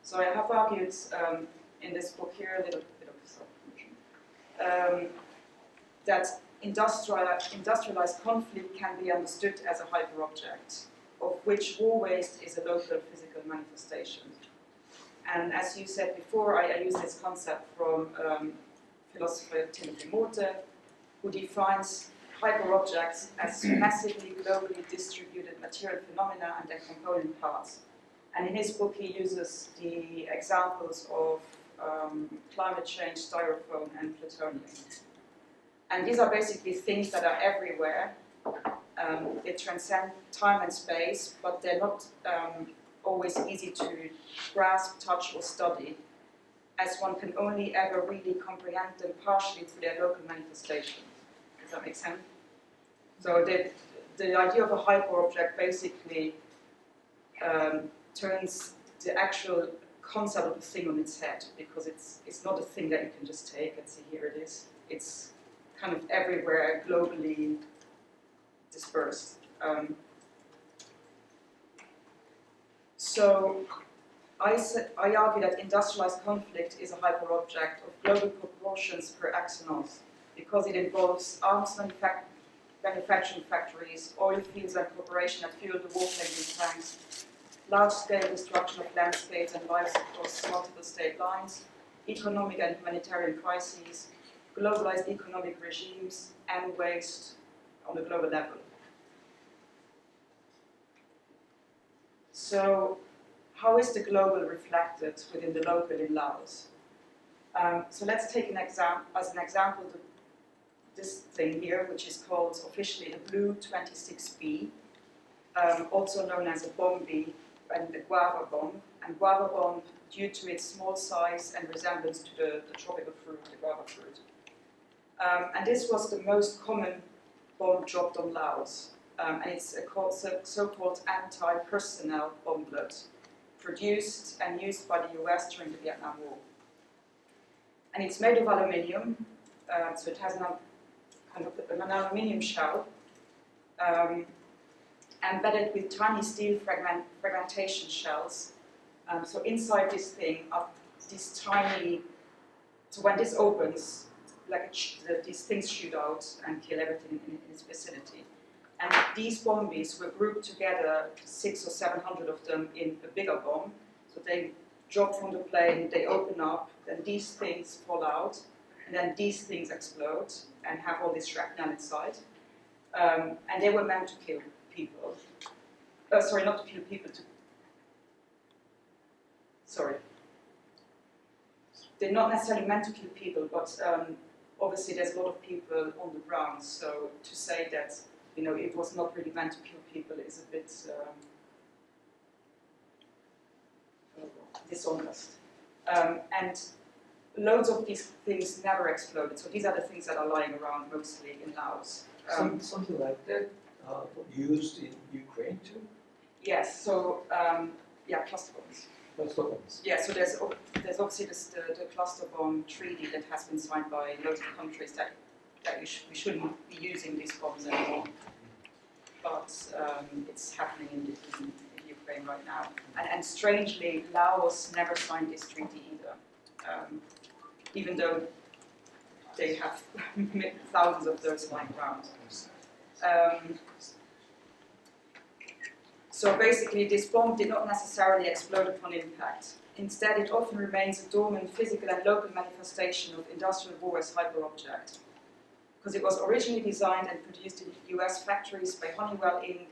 B: So I have argued in this book here a little bit of self-promotion, that industrialized conflict can be understood as a hyperobject, of which war waste is a local physical manifestation. And as you said before, I use this concept from philosopher Timothy Morton, who defines hyperobjects as massively globally distributed material phenomena and their component parts. And in his book, he uses the examples of climate change, styrofoam, and plutonium. And these are basically things that are everywhere. They transcend time and space, but they're not always easy to grasp, touch, or study, as one can only ever really comprehend them partially through their local manifestation. Does that make sense? So the idea of a hyperobject basically turns the actual concept of the thing on its head, because it's not a thing that you can just take and say, here it is. It's kind of everywhere, globally dispersed. So I argue that industrialized conflict is a hyperobject of global proportions per excellence because it involves arms manufacturing factories, oil fields and corporations that fuel the warplanes and tanks, large-scale destruction of landscapes and lives across multiple state lines, economic and humanitarian crises, globalized economic regimes, and waste on a global level. So, how is the global reflected within the local in Laos? So let's take as an example this thing here, which is called officially the Blue 26B, also known as a bomb bee, and the guava bomb. And guava bomb, due to its small size and resemblance to the tropical fruit, the guava fruit. And this was the most common bomb dropped on Laos. And it's a so-called anti-personnel bomblet, produced and used by the US during the Vietnam War. And it's made of aluminium, so it has an aluminium shell, embedded with tiny steel fragmentation shells. So inside this thing are these tiny, so when this opens, these things shoot out and kill everything in its vicinity. And these bombies were grouped together, 600 or 700 of them, in a bigger bomb. So they drop from the plane, they open up, then these things fall out, and then these things explode and have all this shrapnel inside. And they were meant to kill people. Sorry, not to kill people, They're not necessarily meant to kill people, but obviously there's a lot of people on the ground, so to say that it was not really meant to kill people is a bit dishonest. And loads of these things never exploded, so these are the things that are lying around mostly in Laos.
C: Something like that used in Ukraine too?
B: Yes, so cluster bombs.
C: Cluster bombs.
B: Yeah, so there's obviously the cluster bomb treaty that has been signed by loads of countries that we shouldn't be using these bombs anymore. But it's happening in Ukraine right now. And strangely, Laos never signed this treaty either, even though they have thousands of those lying around. So basically, this bomb did not necessarily explode upon impact. Instead, it often remains a dormant physical and local manifestation of industrial war as hyperobject. Because it was originally designed and produced in US factories by Honeywell Inc.,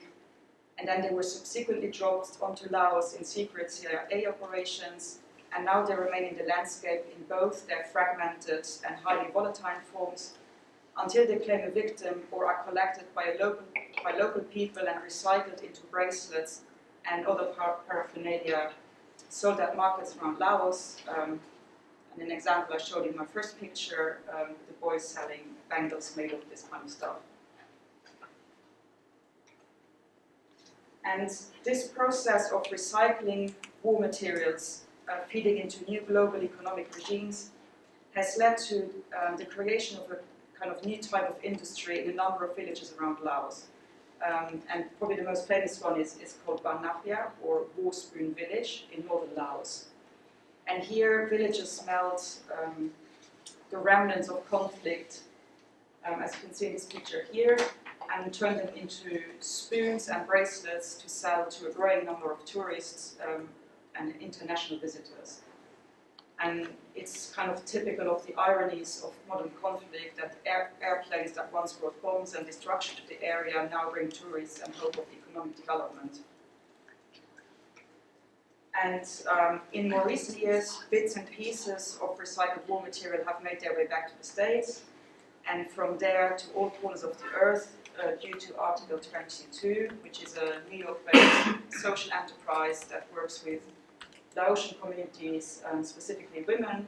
B: and then they were subsequently dropped onto Laos in secret CIA operations, and now they remain in the landscape in both their fragmented and highly volatile forms, until they claim a victim or are collected by local people and recycled into bracelets and other paraphernalia sold at markets around Laos. And an example I showed in my first picture, the boys selling bangles made of this kind of stuff. And this process of recycling war materials, feeding into new global economic regimes, has led to the creation of a kind of new type of industry in a number of villages around Laos. And probably the most famous one is called Ban Napia, or War Spoon Village in northern Laos. And here villagers smelt the remnants of conflict, as you can see in this picture here, and turned them into spoons and bracelets to sell to a growing number of tourists and international visitors. And it's kind of typical of the ironies of modern conflict that airplanes that once brought bombs and destruction to the area now bring tourists and hope of economic development. And in more recent years, bits and pieces of recycled war material have made their way back to the States, and from there to all corners of the earth, due to Article 22, which is a New York-based social enterprise that works with Laotian communities, specifically women,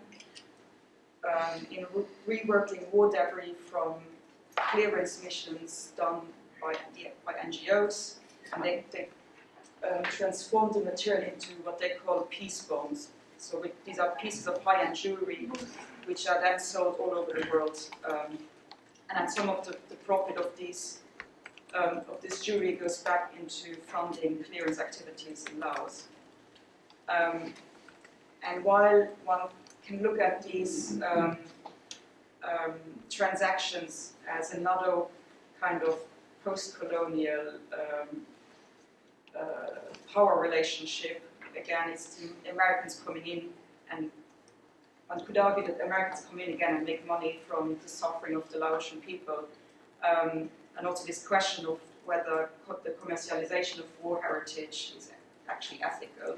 B: in reworking war debris from clearance missions done by NGOs, and they transform the material into what they call peace bombs. So these are pieces of high-end jewelry, which are then sold all over the world, and then some of the profit of this jewelry goes back into funding clearance activities in Laos. And while one can look at these transactions as another kind of post-colonial power relationship, again, it's the Americans coming in, and one could argue that Americans come in again and make money from the suffering of the Laotian people. And also this question of whether the commercialization of war heritage is actually ethical.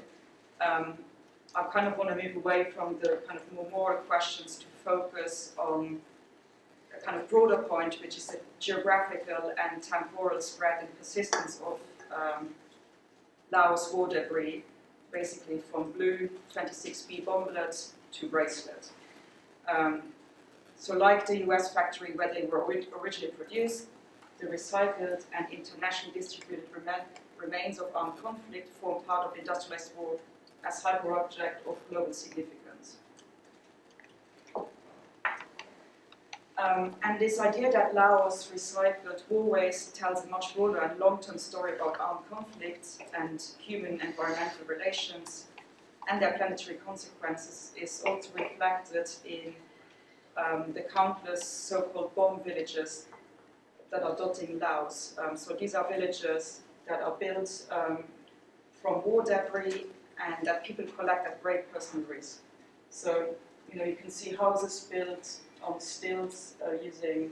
B: I kind of want to move away from the kind of more moral questions to focus on a kind of broader point, which is the geographical and temporal spread and persistence of Laos war debris, basically from blue 26B bomblets to bracelets. So like the US factory where they were originally produced, the recycled and internationally distributed remains of armed conflict form part of the industrialized war as hyper-object of global significance. And this idea that Laos recycled war waste tells a much broader and long-term story about armed conflicts and human environmental relations and their planetary consequences is also reflected in the countless so-called bomb villages that are dotting Laos. So these are villages that are built from war debris and that people collect at great personal risk. So, you can see houses built on stilts using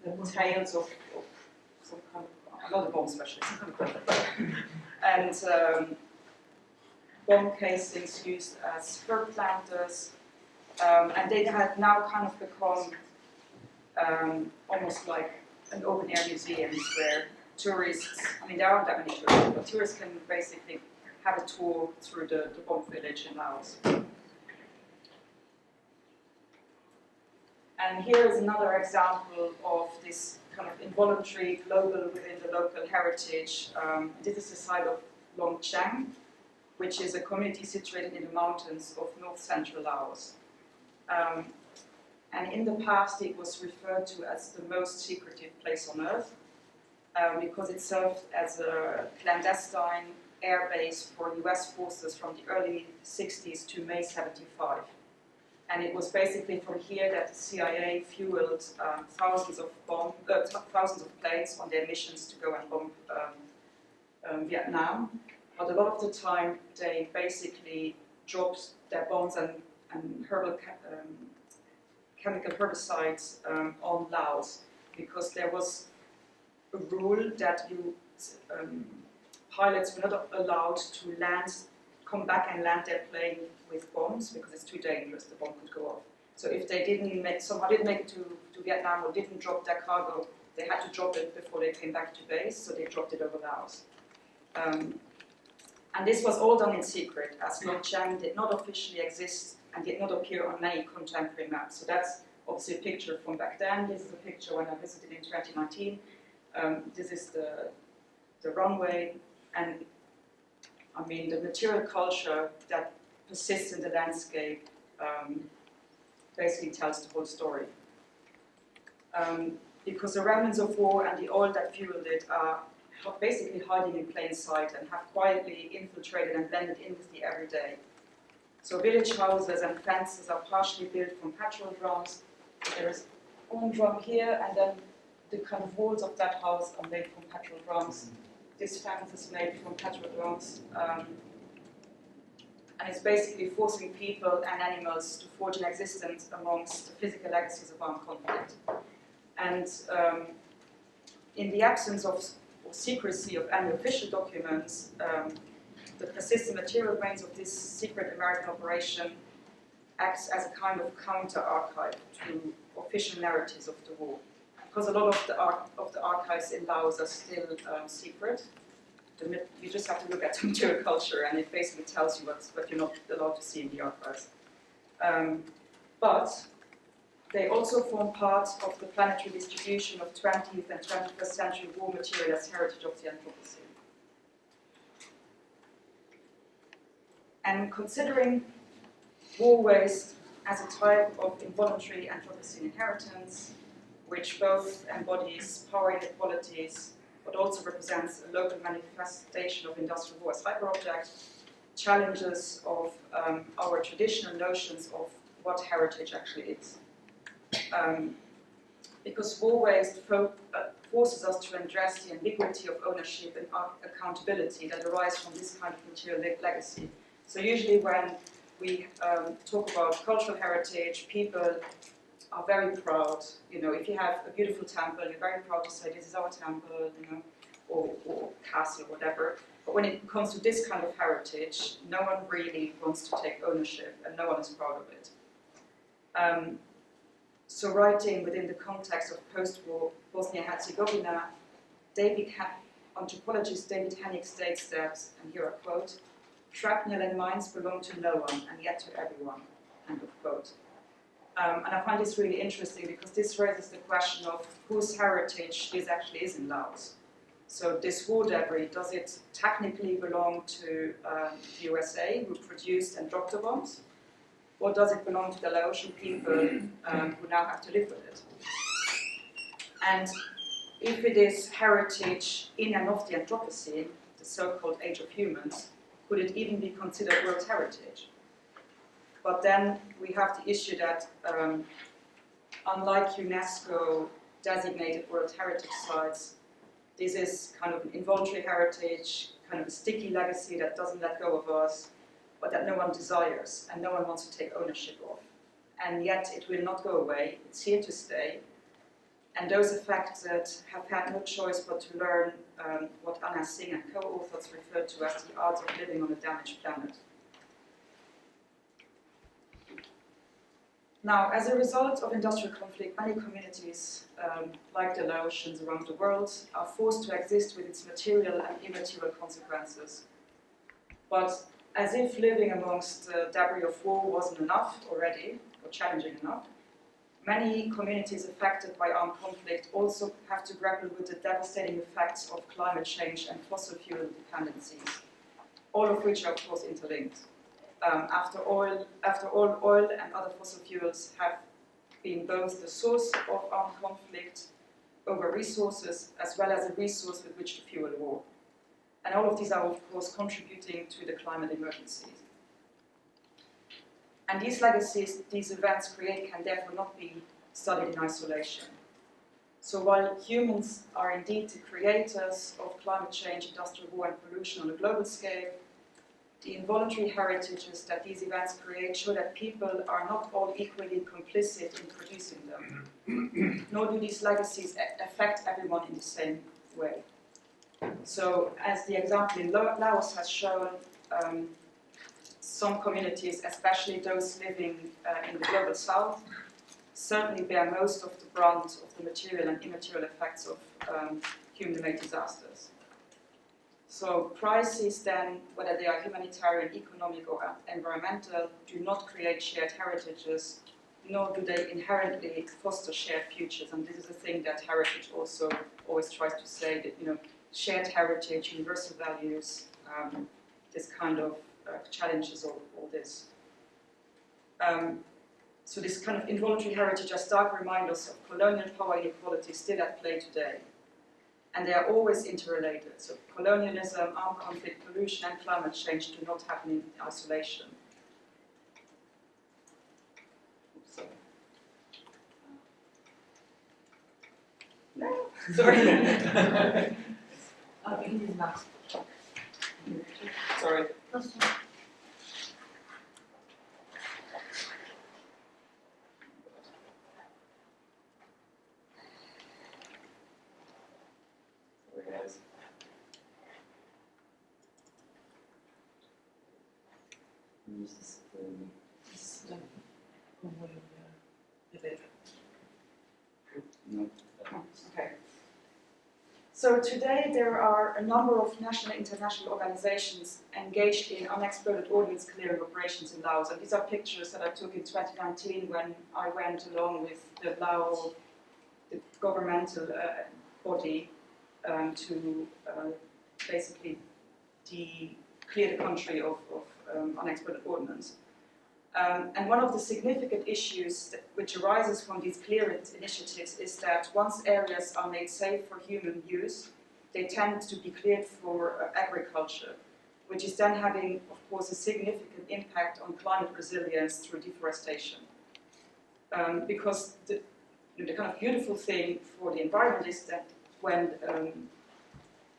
B: the tails of some kind of, I'm not a bomb specialist, and bomb casings used as herb planters, and they have now kind of become almost like an open-air museum where tourists, there aren't that many tourists, but tourists can basically have a tour through the bomb village in Laos. And here is another example of this kind of involuntary global within the local heritage. This is the site of Longchang, which is a community situated in the mountains of north-central Laos. And in the past it was referred to as the most secretive place on earth because it served as a clandestine air base for US forces from the early 60s to May 75. And it was basically from here that the CIA fueled thousands of planes on their missions to go and bomb Vietnam. But a lot of the time, they basically dropped their bombs and chemical herbicides on Laos because there was a rule that pilots were not allowed to come back and land their plane with bombs because it's too dangerous, the bomb could go off. So if they somehow didn't make it to Vietnam or didn't drop their cargo, they had to drop it before they came back to base, so they dropped it over Laos. And this was all done in secret, as Longchang did not officially exist and did not appear on many contemporary maps. So that's obviously a picture from back then. This is a picture when I visited in 2019. This is the runway, and the material culture that persists in the landscape basically tells the whole story. Because the remnants of war and the oil that fueled it are basically hiding in plain sight and have quietly infiltrated and blended in with the everyday. So village houses and fences are partially built from petrol drums. There is one drum here, and then the kind of walls of that house are made from petrol drums. This fence is made from petrol drums. And it's basically forcing people and animals to forge an existence amongst the physical legacies of armed conflict. And in the absence of secrecy of any official documents, the persistent material remains of this secret American operation acts as a kind of counter-archive to official narratives of the war. Because a lot of the archives in Laos are still secret, you just have to look at the material culture and it basically tells you what you're not allowed to see in the archives. But they also form part of the planetary distribution of 20th and 21st century war material as heritage of the Anthropocene. And considering war waste as a type of involuntary Anthropocene inheritance, which both embodies power inequalities, but also represents a local manifestation of industrial war as hyperobject, challenges of our traditional notions of what heritage actually is. Because war waste forces us to address the ambiguity of ownership and accountability that arise from this kind of material legacy. So usually when we talk about cultural heritage, people are very proud. You know, if you have a beautiful temple, you're very proud to say this is our temple, you know, or castle, or whatever. But when it comes to this kind of heritage, no one really wants to take ownership, and no one is proud of it. So writing within the context of post-war Bosnia-Herzegovina, anthropologist David Hennig states that, and here I quote, "Shrapnel and mines belong to no one, and yet to everyone," end of quote. And I find this really interesting because this raises the question of whose heritage this actually is in Laos. So this war debris, does it technically belong to the USA, who produced and dropped the bombs? Or does it belong to the Laotian people who now have to live with it? And if it is heritage in and of the Anthropocene, the so-called Age of Humans, could it even be considered World Heritage? But then we have the issue that unlike UNESCO designated World Heritage Sites, this is kind of an involuntary heritage, kind of a sticky legacy that doesn't let go of us, but that no one desires and no one wants to take ownership of. And yet it will not go away, it's here to stay. And those affected have had no choice but to learn what Anna Singh and co-authors referred to as the art of living on a damaged planet. Now, as a result of industrial conflict, many communities, like the Laotians around the world, are forced to exist with its material and immaterial consequences. But as if living amongst the debris of war wasn't enough already, or challenging enough, many communities affected by armed conflict also have to grapple with the devastating effects of climate change and fossil fuel dependencies, all of which are of course interlinked. After all, oil and other fossil fuels have been both the source of armed conflict over resources, as well as a resource with which to fuel war. And all of these are, of course, contributing to the climate emergency. And these legacies these events create can therefore not be studied in isolation. So while humans are indeed the creators of climate change, industrial war and pollution on a global scale, the involuntary heritages that these events create show that people are not all equally complicit in producing them, nor do these legacies affect everyone in the same way. So, as the example in Laos has shown, some communities, especially those living in the global south, certainly bear most of the brunt of the material and immaterial effects of human-made disasters. So crises then, whether they are humanitarian, economic or environmental, do not create shared heritages, nor do they inherently foster shared futures. And this is a thing that heritage also always tries to say, that, you know, shared heritage, universal values, this kind of challenges all this. So this kind of involuntary heritage are stark reminders of colonial power inequality still at play today. And they are always interrelated. So colonialism, armed conflict, pollution and climate change do not happen in isolation. Oops, no, sorry. Sorry. Okay. So today there are a number of national and international organizations engaged in unexploded ordnance clearing operations in Laos. And these are pictures that I took in 2019 when I went along with the Lao, the governmental body, to basically clear the country of unexploded ordnance. And one of the significant issues which arises from these clearance initiatives is that once areas are made safe for human use, they tend to be cleared for agriculture, which is then having, of course, a significant impact on climate resilience through deforestation. Because the kind of beautiful thing for the environment is that when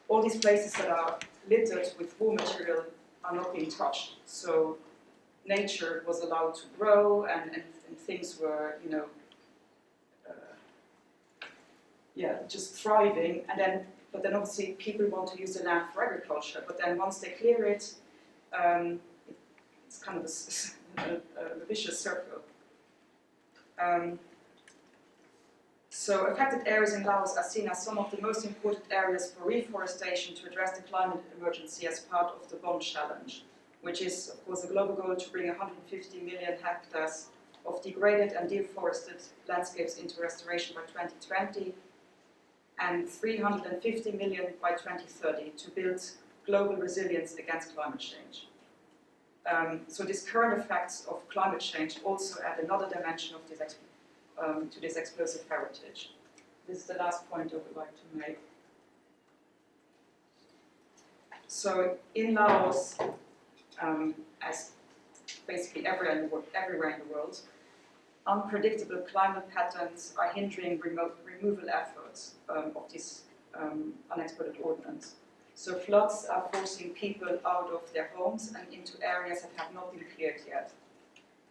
B: all these places that are littered with raw material are not being touched, so nature was allowed to grow and things were, just thriving, but then obviously people want to use the land for agriculture, but then once they clear it, it's kind of a vicious circle. So affected areas in Laos are seen as some of the most important areas for reforestation to address the climate emergency as part of the BOM challenge, which is, of course, a global goal to bring 150 million hectares of degraded and deforested landscapes into restoration by 2020, and 350 million by 2030 to build global resilience against climate change. So these current effects of climate change also add another dimension of to this explosive heritage. This is the last point I would like to make. So in Laos, as basically everywhere in the world, unpredictable climate patterns are hindering removal efforts of this unexploded ordnance. So floods are forcing people out of their homes and into areas that have not been cleared yet.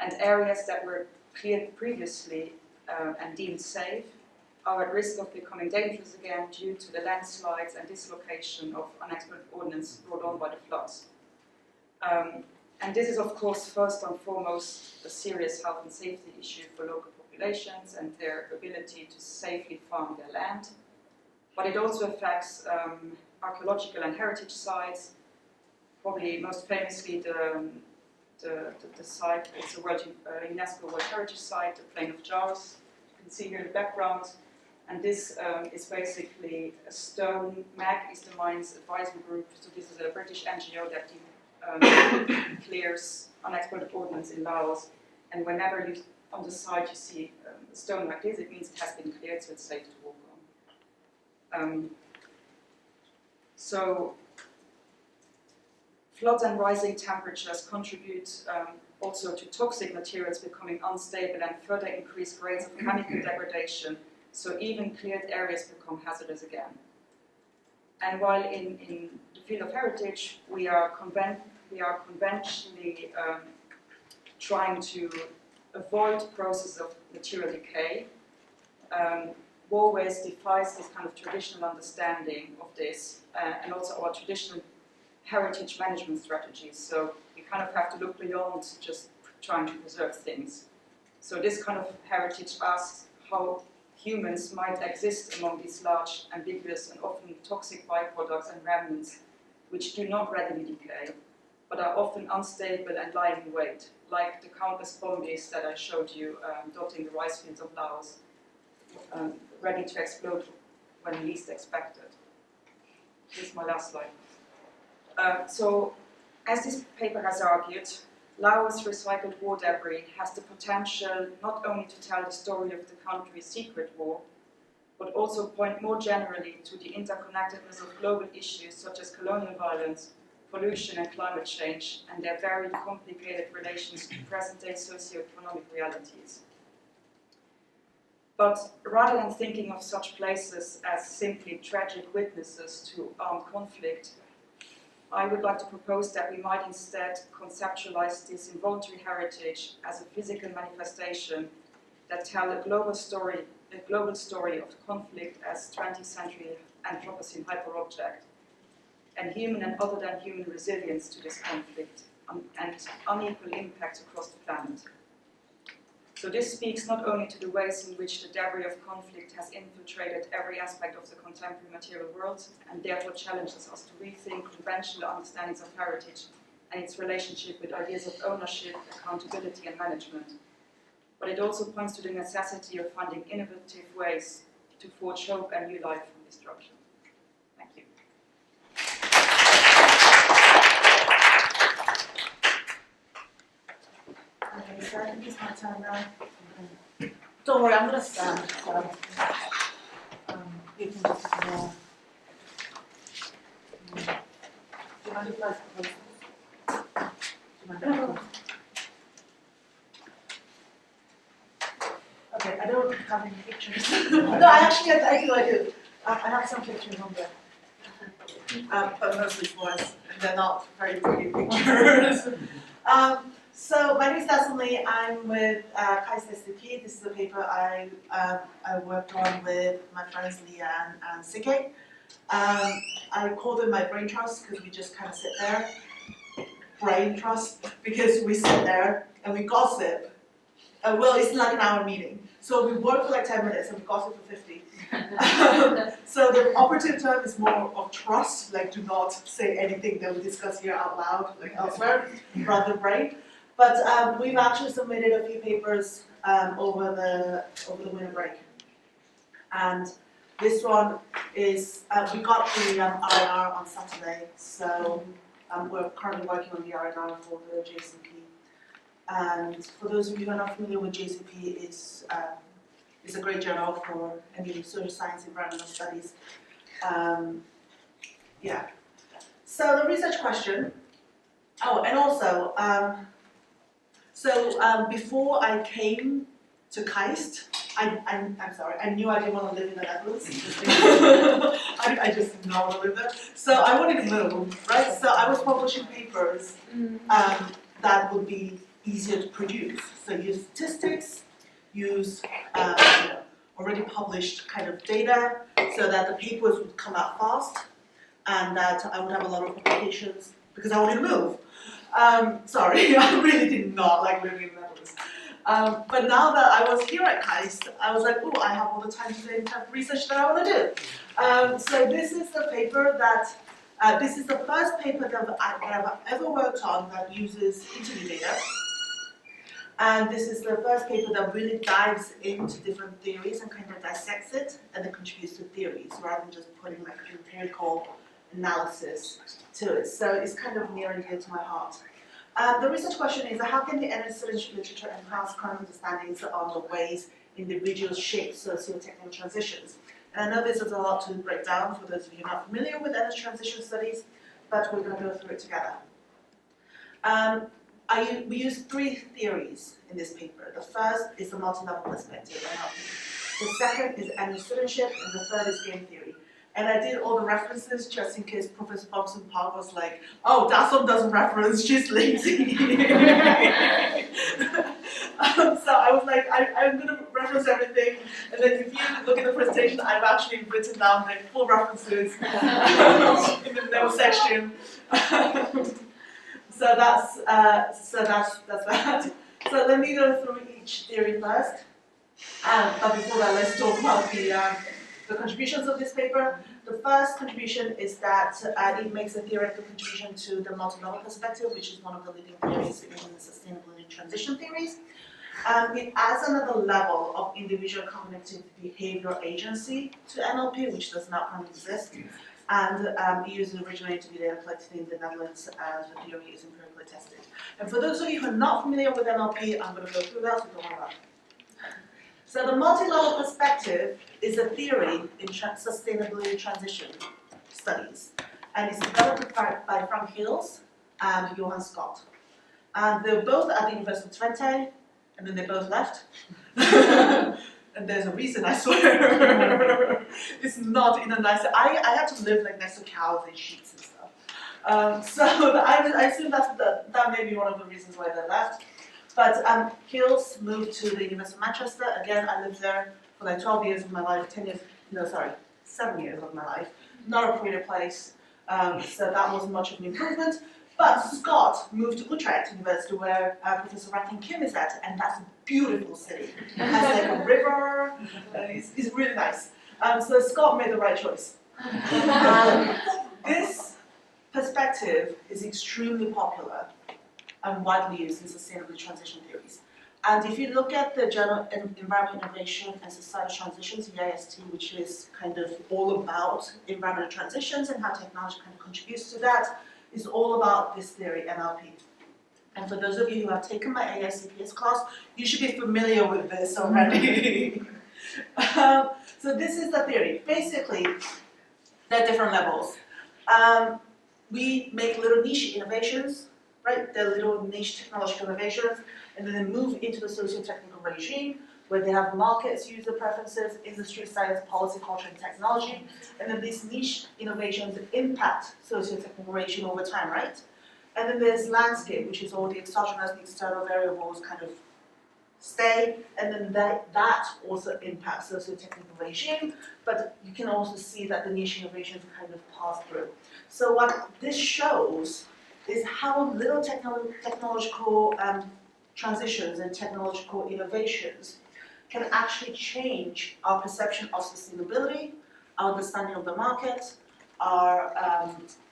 B: And areas that were cleared previously and deemed safe are at risk of becoming dangerous again due to the landslides and dislocation of unexploded ordnance brought on by the floods. And this is, of course, first and foremost a serious health and safety issue for local populations and their ability to safely farm their land. But it also affects archaeological and heritage sites, probably most famously the site, it's a UNESCO World Heritage Site, the Plain of Jars. You can see here in the background. And this is basically a stone. MAG is the Mines Advisory Group, so this is a British NGO that clears unexploded ordnance in Laos. And whenever on the side you see a stone like this, it means it has been cleared, so it's safe to walk on. So floods and rising temperatures contribute also to toxic materials becoming unstable and further increase rates of chemical degradation, so even cleared areas become hazardous again. And while in the field of heritage, we are conventionally trying to avoid process of material decay, war waste defies this kind of traditional understanding of this, and also our traditional heritage management strategies. So we kind of have to look beyond just trying to preserve things. So this kind of heritage asks how humans might exist among these large, ambiguous, and often toxic byproducts and remnants which do not readily decay, but are often unstable and lie in wait, like the countless bombies that I showed you dotting the rice fields of Laos, ready to explode when least expected. This is my last slide. So, as this paper has argued, Laos' recycled war debris has the potential not only to tell the story of the country's secret war, but also point more generally to the interconnectedness of global issues such as colonial violence, pollution and climate change, and their very complicated relations to present-day socio-economic realities. But rather than thinking of such places as simply tragic witnesses to armed conflict, I would like to propose that we might instead conceptualize this involuntary heritage as a physical manifestation that tell a global story of conflict as 20th century Anthropocene hyperobject, and human and other than human resilience to this conflict, and unequal impacts across the planet. So this speaks not only to the ways in which the debris of conflict has infiltrated every aspect of the contemporary material world, and therefore challenges us to rethink conventional understandings of heritage and its relationship with ideas of ownership, accountability and management. But it also points to the necessity of finding innovative ways to forge hope and new life from destruction. Thank you.
E: Okay, so I think it's my turn now. Don't worry, I'm going to stand. So, you can just do you mind if I pose this? Okay, I don't have any pictures. No, I do. I have some pictures on there. But mostly voice, and they're not very pretty pictures. So my name is Dasunli. I'm with KAIST SDP. This is a paper I worked on with my friends Leanne and Sike. I call them my brain trust because we just kind of sit there. Brain trust because we sit there and we gossip. Well, it's like an hour meeting. So we work for like 10 minutes and we gossip for 50. So the operative term is more of trust, like do not say anything that we discuss here out loud, like elsewhere, rather than brain. But we've actually submitted a few papers over the winter break. And this one is, we got the IR on Saturday, so we're currently working on the IR for the JCP. And for those of you who are not familiar with JCP, it's a great journal for any social science environmental studies. Yeah. So the research question. Oh, and also, before I came to KAIST, I'm sorry, I knew I didn't want to live in the Netherlands. I just did not want to live there. So I wanted to move, right? So I was publishing papers that would be easier to produce. So use statistics, use already published kind of data so that the papers would come out fast and that I would have a lot of publications because I wanted to move. Sorry, I really did not like living in the Netherlands. But now that I was here at KAIST, I was like, oh, I have all the time today and type of research that I want to do. So this is the paper that, this is the first paper that I've ever worked on that uses interview data. And this is the first paper that really dives into different theories and kind of dissects it and then contributes to theories rather than just putting like empirical analysis to it. So it's kind of near and dear to my heart. The research question is, how can the energy literature enhance current understandings on the ways individuals shape socio-technical transitions? And I know this is a lot to break down for those of you not familiar with energy transition studies, but we're going to go through it together. We use three theories in this paper. The first is the multi-level perspective, NLP. The second is energy citizenship, and the third is game theory. And I did all the references just in case Professor Thompson Park was like, oh, Dasun doesn't reference, she's lazy. So I was like, I'm going to reference everything. And then if you look at the presentation, I've actually written down the full references in the notes section. So that's that. So let me go through each theory first. But before that, let's talk about the contributions of this paper. The first contribution is that it makes a theoretical contribution to the multi-level perspective, which is one of the leading theories in sustainability transition theories. It adds another level of individual cognitive behavioral agency to NLP, which does not currently exist. And it uses originally to be data collected in the Netherlands, and the theory is empirically tested. And for those of you who are not familiar with NLP, I'm going to go through that, so don't worry about it. So the multi-level perspective is a theory in sustainability transition studies. And it's developed by Frank Hills and Johan Scott. And they're both at the University of Twente, and then they both left. And there's a reason, I swear. It's not in a nice... I had to live like next to cows and sheep and stuff. So I assume that may be one of the reasons why they left. But Hills moved to the University of Manchester. Again, I lived there for like 12 years of my life, 7 years of my life. Not a pretty place, so that wasn't much of an improvement. But Scott moved to Utrecht University, where Professor Ratkin Kim is at, and that's a beautiful city. It has like a river, and it's really nice. So Scott made the right choice. This perspective is extremely popular and widely used in sustainability transition theories. And if you look at the Journal Environment Innovation and Societal Transitions, EIST, which is kind of all about environmental transitions and how technology kind of contributes to that, is all about this theory, NLP. And for those of you who have taken my AICPS class, you should be familiar with this already. So this is the theory. Basically, there are different levels. We make little niche innovations right? They're little niche technological innovations, and then they move into the socio-technical regime, where they have markets, user preferences, industry, science, policy, culture, and technology, and then these niche innovations impact socio-technical regime over time, right? And then there's landscape, which is all the exogenous, the external variables kind of stay, and then that also impacts socio-technical regime, but you can also see that the niche innovations kind of pass through. So what this shows is how little technological transitions and technological innovations can actually change our perception of sustainability, our understanding of the market, our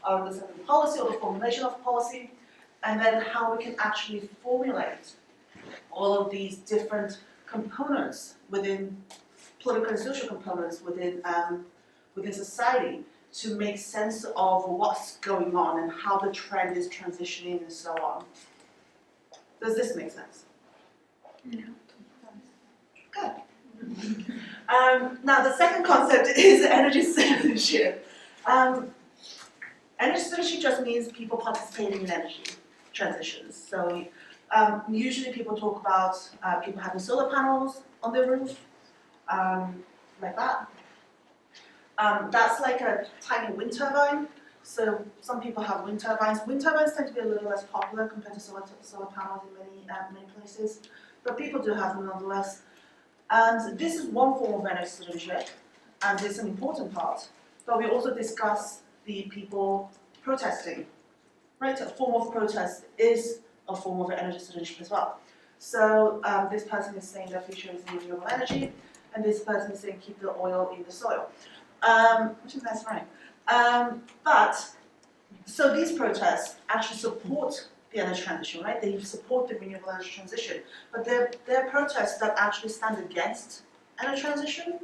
E: understanding of policy or the formulation of policy, and then how we can actually formulate all of these different components within political and social components within society to make sense of what's going on and how the trend is transitioning and so on. Does this make sense?
B: Yeah.
E: Good. Now the second concept is energy citizenship. Energy citizenship just means people participating in energy transitions. So usually people talk about people having solar panels on their roof, like that. That's like a tiny wind turbine. So some people have wind turbines. Wind turbines tend to be a little less popular compared to solar panels in many places, but people do have them nonetheless. And this is one form of energy citizenship, and it's an important part. But we also discuss the people protesting, right? A form of protest is a form of energy citizenship as well. So this person is saying their future is renewable energy, and this person is saying keep the oil in the soil, which is nice, right? So these protests actually support the energy transition, right? They support the renewable energy transition, but they're protests that actually stand against energy transition.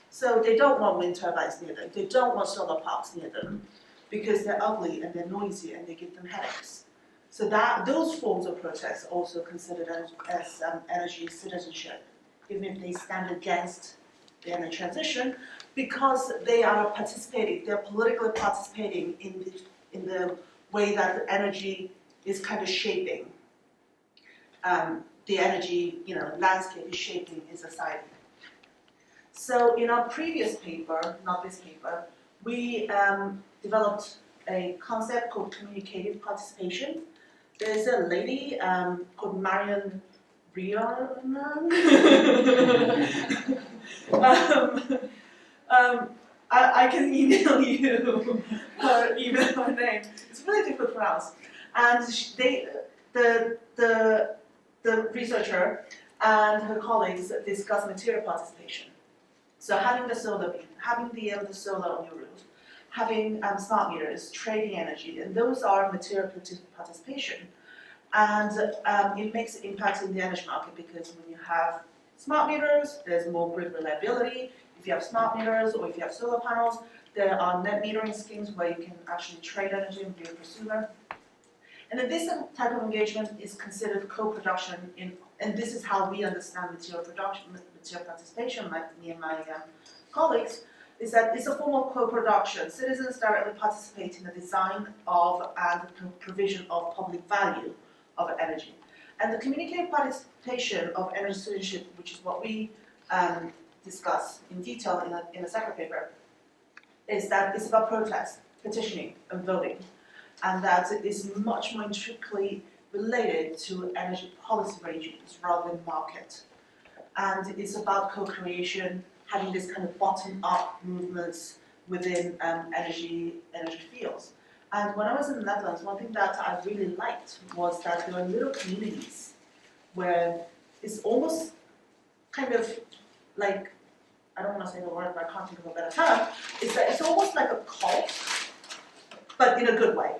E: So they don't want wind turbines near them. They don't want solar parks near them because they're ugly and they're noisy and they give them headaches. So those forms of protests are also considered as energy citizenship, even if they stand against the energy transition, because they are participating, they're politically participating in the way that the energy is kind of shaping, the energy landscape is shaping in society. So in our previous paper, not this paper, we developed a concept called communicative participation. There's a lady called Marion Rionan. I can email you her name. It's really difficult to pronounce. And the researcher and her colleagues discuss material participation. So having the solar on your roof, having smart meters, trading energy, and those are material participation. And it makes impacts in the energy market because when you have smart meters, there's more grid reliability. If you have smart meters or if you have solar panels, there are net metering schemes where you can actually trade energy and be a consumer. And then this type of engagement is considered co-production and this is how we understand material participation, like me and my colleagues, is that it's a form of co-production. Citizens directly participate in the design of and the provision of public value of energy. And the communicative participation of energy citizenship, which is what we discuss in detail in the second paper, is that it's about protest, petitioning, and voting. And that it is much more intricately related to energy policy regimes rather than market. And it's about co-creation, having this kind of bottom-up movements within energy fields. And when I was in the Netherlands, one thing that I really liked was that there were little communities where it's almost kind of like, I don't want to say the word, but I can't think of a better term, is that it's almost like a cult, but in a good way.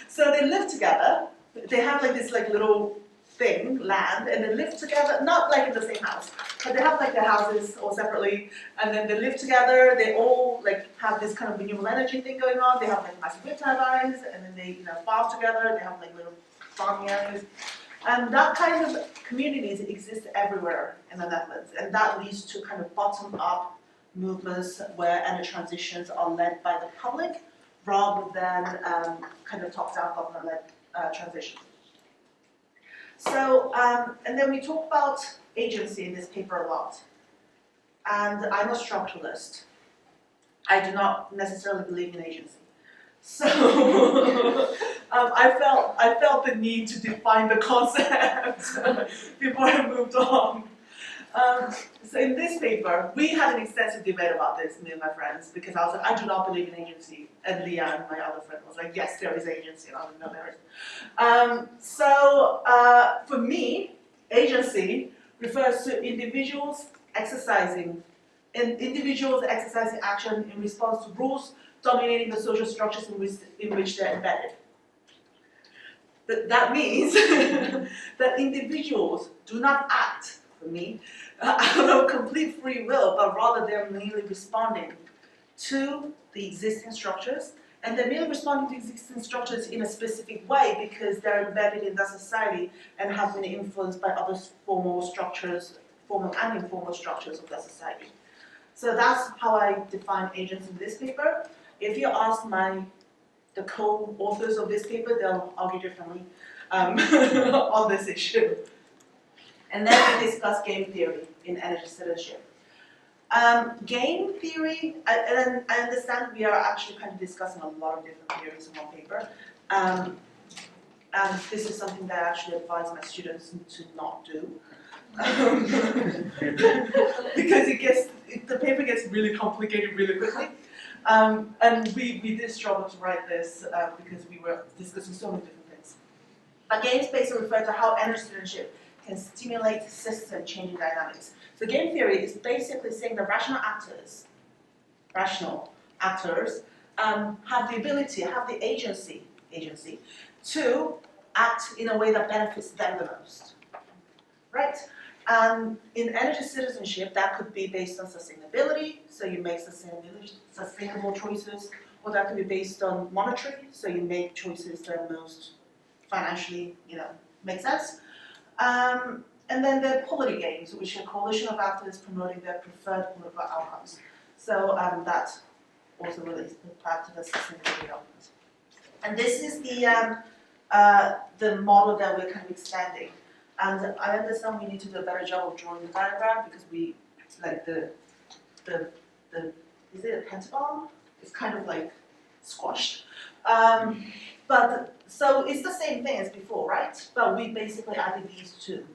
E: So they live together, they have like this like little thing, land, and they live together, not like in the same house, but they have like their houses all separately, and then they live together, they all like have this kind of renewable energy thing going on, they have like massive wind turbines, and then they farm together, they have like little farming areas. And that kind of communities exist everywhere in the Netherlands, and that leads to kind of bottom-up movements where energy transitions are led by the public rather than kind of top-down government-led transition. So, and then we talk about agency in this paper a lot. And I'm a structuralist. I do not necessarily believe in agency. So I felt the need to define the concept before I moved on. So in this paper, we had an extensive debate about this, me and my friends, because I was like, I do not believe in agency. And Leah, my other friend, was like, yes, there is agency. And I was like, no, there isn't. So for me, agency refers to individuals exercising action in response to rules dominating the social structures in which they're embedded. That means that individuals do not act, for me, out of complete free will, but rather they're merely responding to the existing structures, and they're merely responding to existing structures in a specific way because they're embedded in that society and have been influenced by other formal and informal structures of that society. So that's how I define agents in this paper. If you ask the co-authors of this paper, they'll argue differently on this issue. And then we discuss game theory in energy citizenship. Game theory, and I understand we are actually kind of discussing a lot of different theories in one paper. And this is something that I actually advise my students to not do. Because the paper gets really complicated really quickly. And we did struggle to write this because we were discussing so many different things. But games basically refer to how energy citizenship can stimulate system changing dynamics. So game theory is basically saying that rational actors have the ability, have the agency to act in a way that benefits them the most, right? And in energy citizenship, that could be based on sustainability, so you make sustainable choices, or that could be based on monetary, so you make choices that most financially, make sense. And then there are polity games, which are a coalition of actors promoting their preferred political outcomes. So that also relates back to the sustainability element. And this is the model that we're kind of extending. And I understand we need to do a better job of drawing the diagram because we, like is it a pentagon? It's kind of like squashed. But so it's the same thing as before, right? But we basically added these two.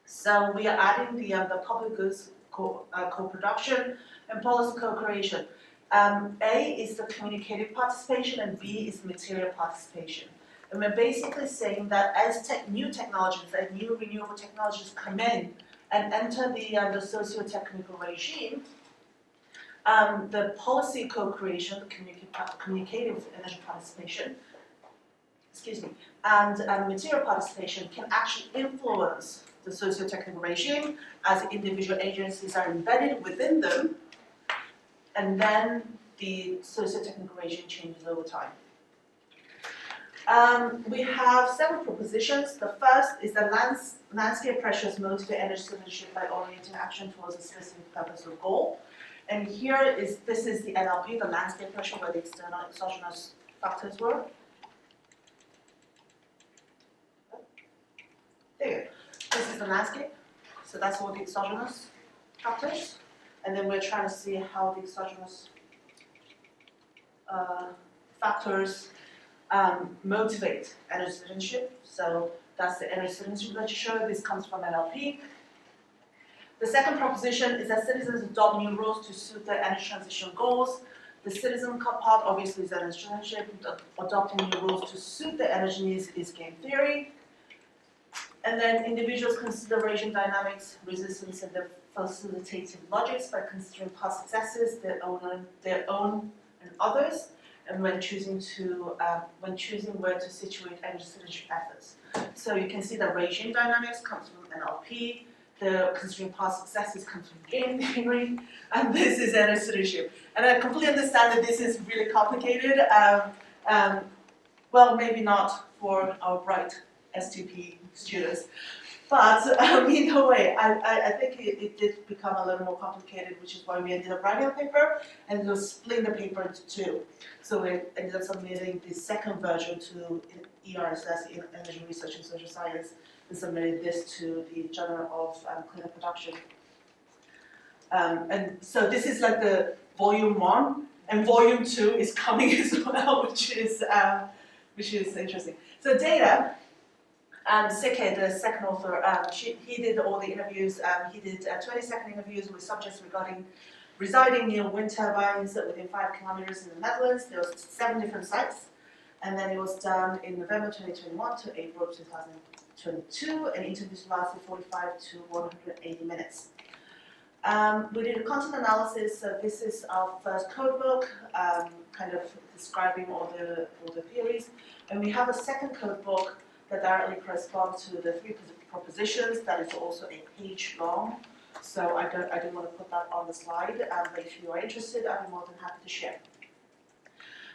E: So we are adding the public goods co-production and policy co-creation. A is the communicative participation and B is material participation. And we're basically saying that as new technologies and new renewable technologies come in and enter the socio-technical regime, the policy co-creation, the communicative energy participation, and material participation can actually influence the socio-technical regime as individual agencies are embedded within them, and then the socio-technical regime changes over time. We have several propositions. The first is that landscape pressures motivate energy citizenship by orienting action towards a specific purpose or goal. And this is the NLP, the landscape pressure, where the external exogenous factors were. There you go. This is the landscape. So that's all the exogenous factors. And then we're trying to see how the exogenous factors motivate energy citizenship. So that's the energy citizenship literature. This comes from NLP. The second proposition is that citizens adopt new rules to suit their energy transition goals. The citizen part obviously is energy citizenship. Adopting new rules to suit their energy needs is game theory. And then individuals consider regime dynamics, resistance, and their facilitative logics by considering past successes, their own and others, and when choosing where to situate energy citizenship efforts. So you can see that regime dynamics comes from NLP, the considering past successes comes from game theory, and this is energy citizenship. And I completely understand that this is really complicated. Well, maybe not for our bright STP students. But either way, I think it did become a little more complicated, which is why we ended up writing a paper and just splitting the paper into two. So we ended up submitting the second version to ERSS, in Energy Research and Social Science, and submitted this to the Journal of Cleaner Production. And so this is like the volume 1, and volume 2 is coming as well, which is interesting. So data. Sike, the second author, he did all the interviews. He did 22nd interviews with subjects residing near wind turbines within 5 kilometers in the Netherlands. There was 7 different sites, and then it was done in November 2021 to April 2022, and interviews lasted 45 to 180 minutes. We did a content analysis. So this is our first codebook, kind of describing all the theories, and we have a second codebook that directly corresponds to the 3 propositions. That is also a page long. So I didn't want to put that on the slide, but if you are interested, I'd be more than happy to share.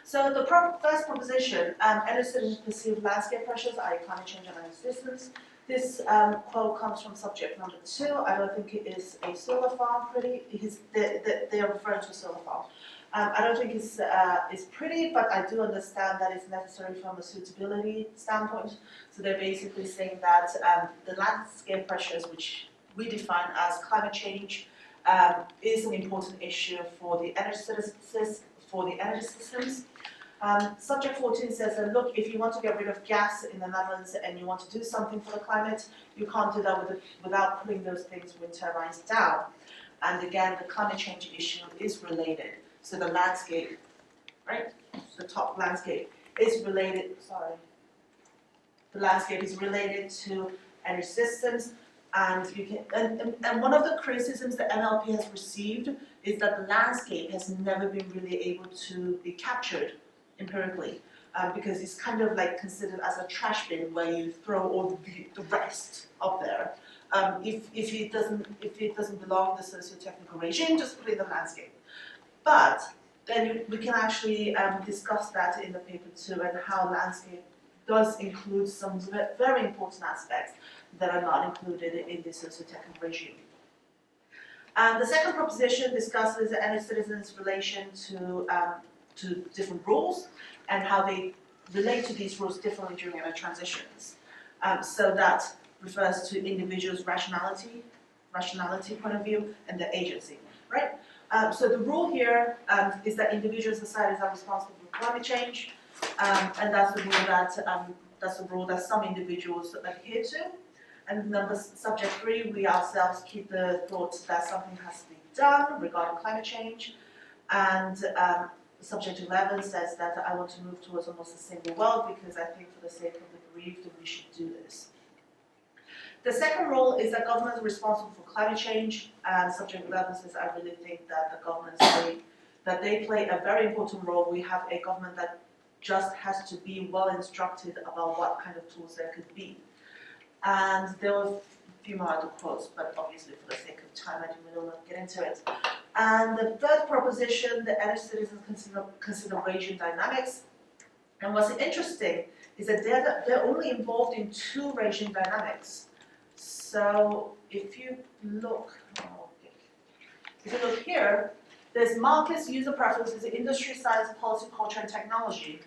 E: So the first proposition, energy citizens perceive landscape pressures, i.e. climate change and energy systems. This quote comes from subject number 2. I don't think it is a solar farm they are referring to a solar farm. I don't think it's pretty, but I do understand that it's necessary from a suitability standpoint. So they're basically saying that the landscape pressures, which we define as climate change, is an important issue for the energy systems. Subject 14 says that, look, if you want to get rid of gas in the Netherlands and you want to do something for the climate, you can't do that without putting those things, wind turbines, down. And again, the climate change issue is related. So the landscape, right? The top landscape is related, the landscape is related to energy systems, and and one of the criticisms that NLP has received is that the landscape has never been really able to be captured empirically, because it's kind of like considered as a trash bin where you throw all the rest up there. If it doesn't belong to the socio-technical regime, just put it in the landscape. But then we can actually discuss that in the paper too, and how landscape does include some very important aspects that are not included in the socio-technical regime. And the second proposition discusses the energy citizens' relation to different rules and how they relate to these rules differently during energy transitions. So that refers to individuals' rationality point of view, and their agency, right? So the rule here is that individual societies are responsible for climate change, and that's the rule that some individuals adhere to. And subject 3, we ourselves keep the thought that something has to be done regarding climate change. And subject 11 says that I want to move towards a more sustainable world because I think for the sake of the bereaved we should do this. The second role is that governments are responsible for climate change, and subject 11 says I really think that the governments they play a very important role. We have a government that just has to be well instructed about what kind of tools there could be. And there were a few more other quotes, but obviously for the sake of time I didn't want to get into it. And the third proposition, the energy citizens consider regime dynamics. And what's interesting is that they're only involved in 2 regime dynamics. So if you look here, there's markets, user preferences, industry size, policy, culture, and technology.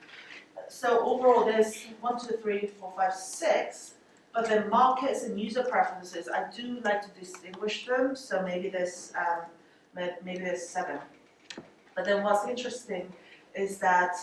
E: So overall, there's 1, 2, 3, 4, 5, 6. But then markets and user preferences, I do like to distinguish them. So maybe there's 7. But then what's interesting is that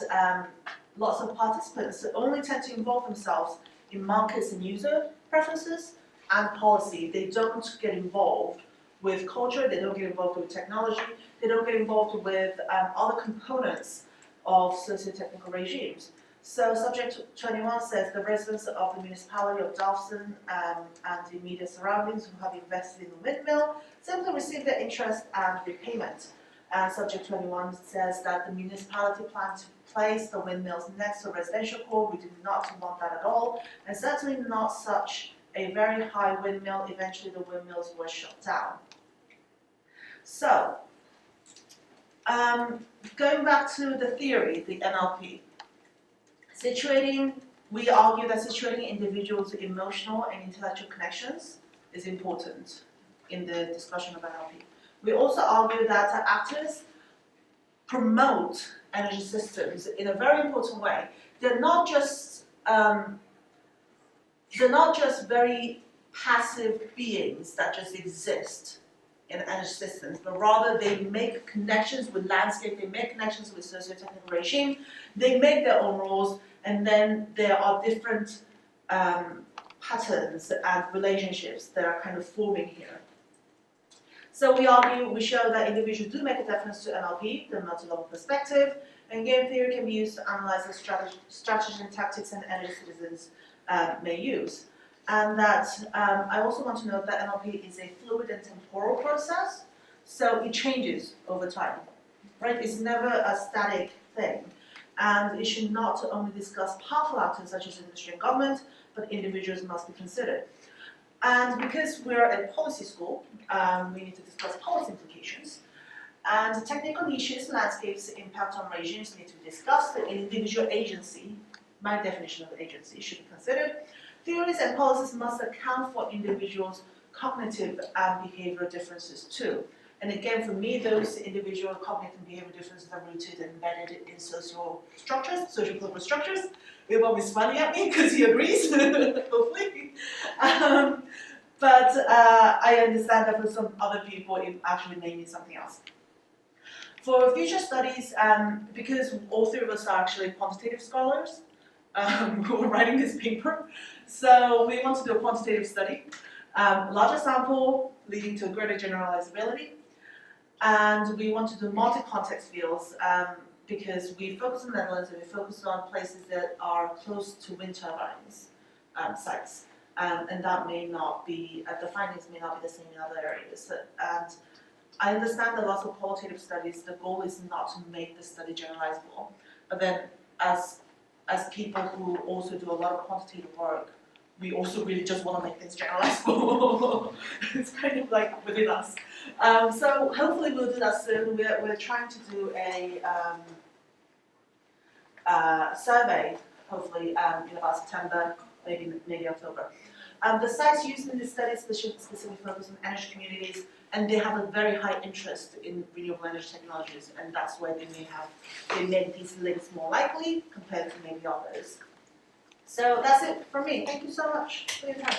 E: lots of participants only tend to involve themselves in markets and user preferences and policy. They don't get involved with culture, they don't get involved with technology, they don't get involved with other components of socio-technical regimes. So subject 21 says the residents of the municipality of Dalfsen and the immediate surroundings who have invested in the windmill simply receive their interest and repayment. And subject 21 says that the municipality plans to place the windmills next to a residential core. We do not want that at all, and certainly not such a very high windmill. Eventually the windmills were shut down. So, going back to the theory, the NLP, situating We argue that situating individuals' emotional and intellectual connections is important in the discussion of NLP. We also argue that actors promote energy systems in a very important way. They're not just very passive beings that just exist in energy systems, but rather they make connections with landscape, they make connections with socio-technical regime, they make their own rules, and then there are different patterns and relationships that are kind of forming here. So we show that individuals do make a difference to NLP, the multi-level perspective, and game theory can be used to analyze the strategies and tactics and energy citizens may use. And that I also want to note that NLP is a fluid and temporal process, so it changes over time, right? It's never a static thing. And it should not only discuss powerful actors such as industry and government, but individuals must be considered. And because we're a policy school, we need to discuss policy implications. And technical niches, landscapes, impact on regimes need to be discussed. The individual agency, my definition of agency, should be considered. Theories and policies must account for individuals' cognitive and behavioral differences too. And again, for me, those individual cognitive and behavioral differences are rooted and embedded in social structures, social political structures. Everyone is smiling at me because he agrees, hopefully. But I understand that for some other people, it actually may mean something else. For future studies, because all three of us are actually quantitative scholars who are writing this paper, so we want to do a quantitative study, larger sample leading to a greater generalizability, and we want to do multi-context fields because we focus on the Netherlands and we focus on places that are close to wind turbines sites, and that may not be, the findings may not be the same in other areas. And I understand that lots of qualitative studies, the goal is not to make the study generalizable, but then as people who also do a lot of quantitative work, we also really just want to make things generalizable. It's kind of like within us. So hopefully we'll do that soon. We're trying to do a survey, hopefully in about September, maybe October. The sites used in this study specifically focus on energy communities, and they have a very high interest in renewable energy technologies, and that's where they make these links more likely compared to maybe others. So that's it for me. Thank you so much for your time.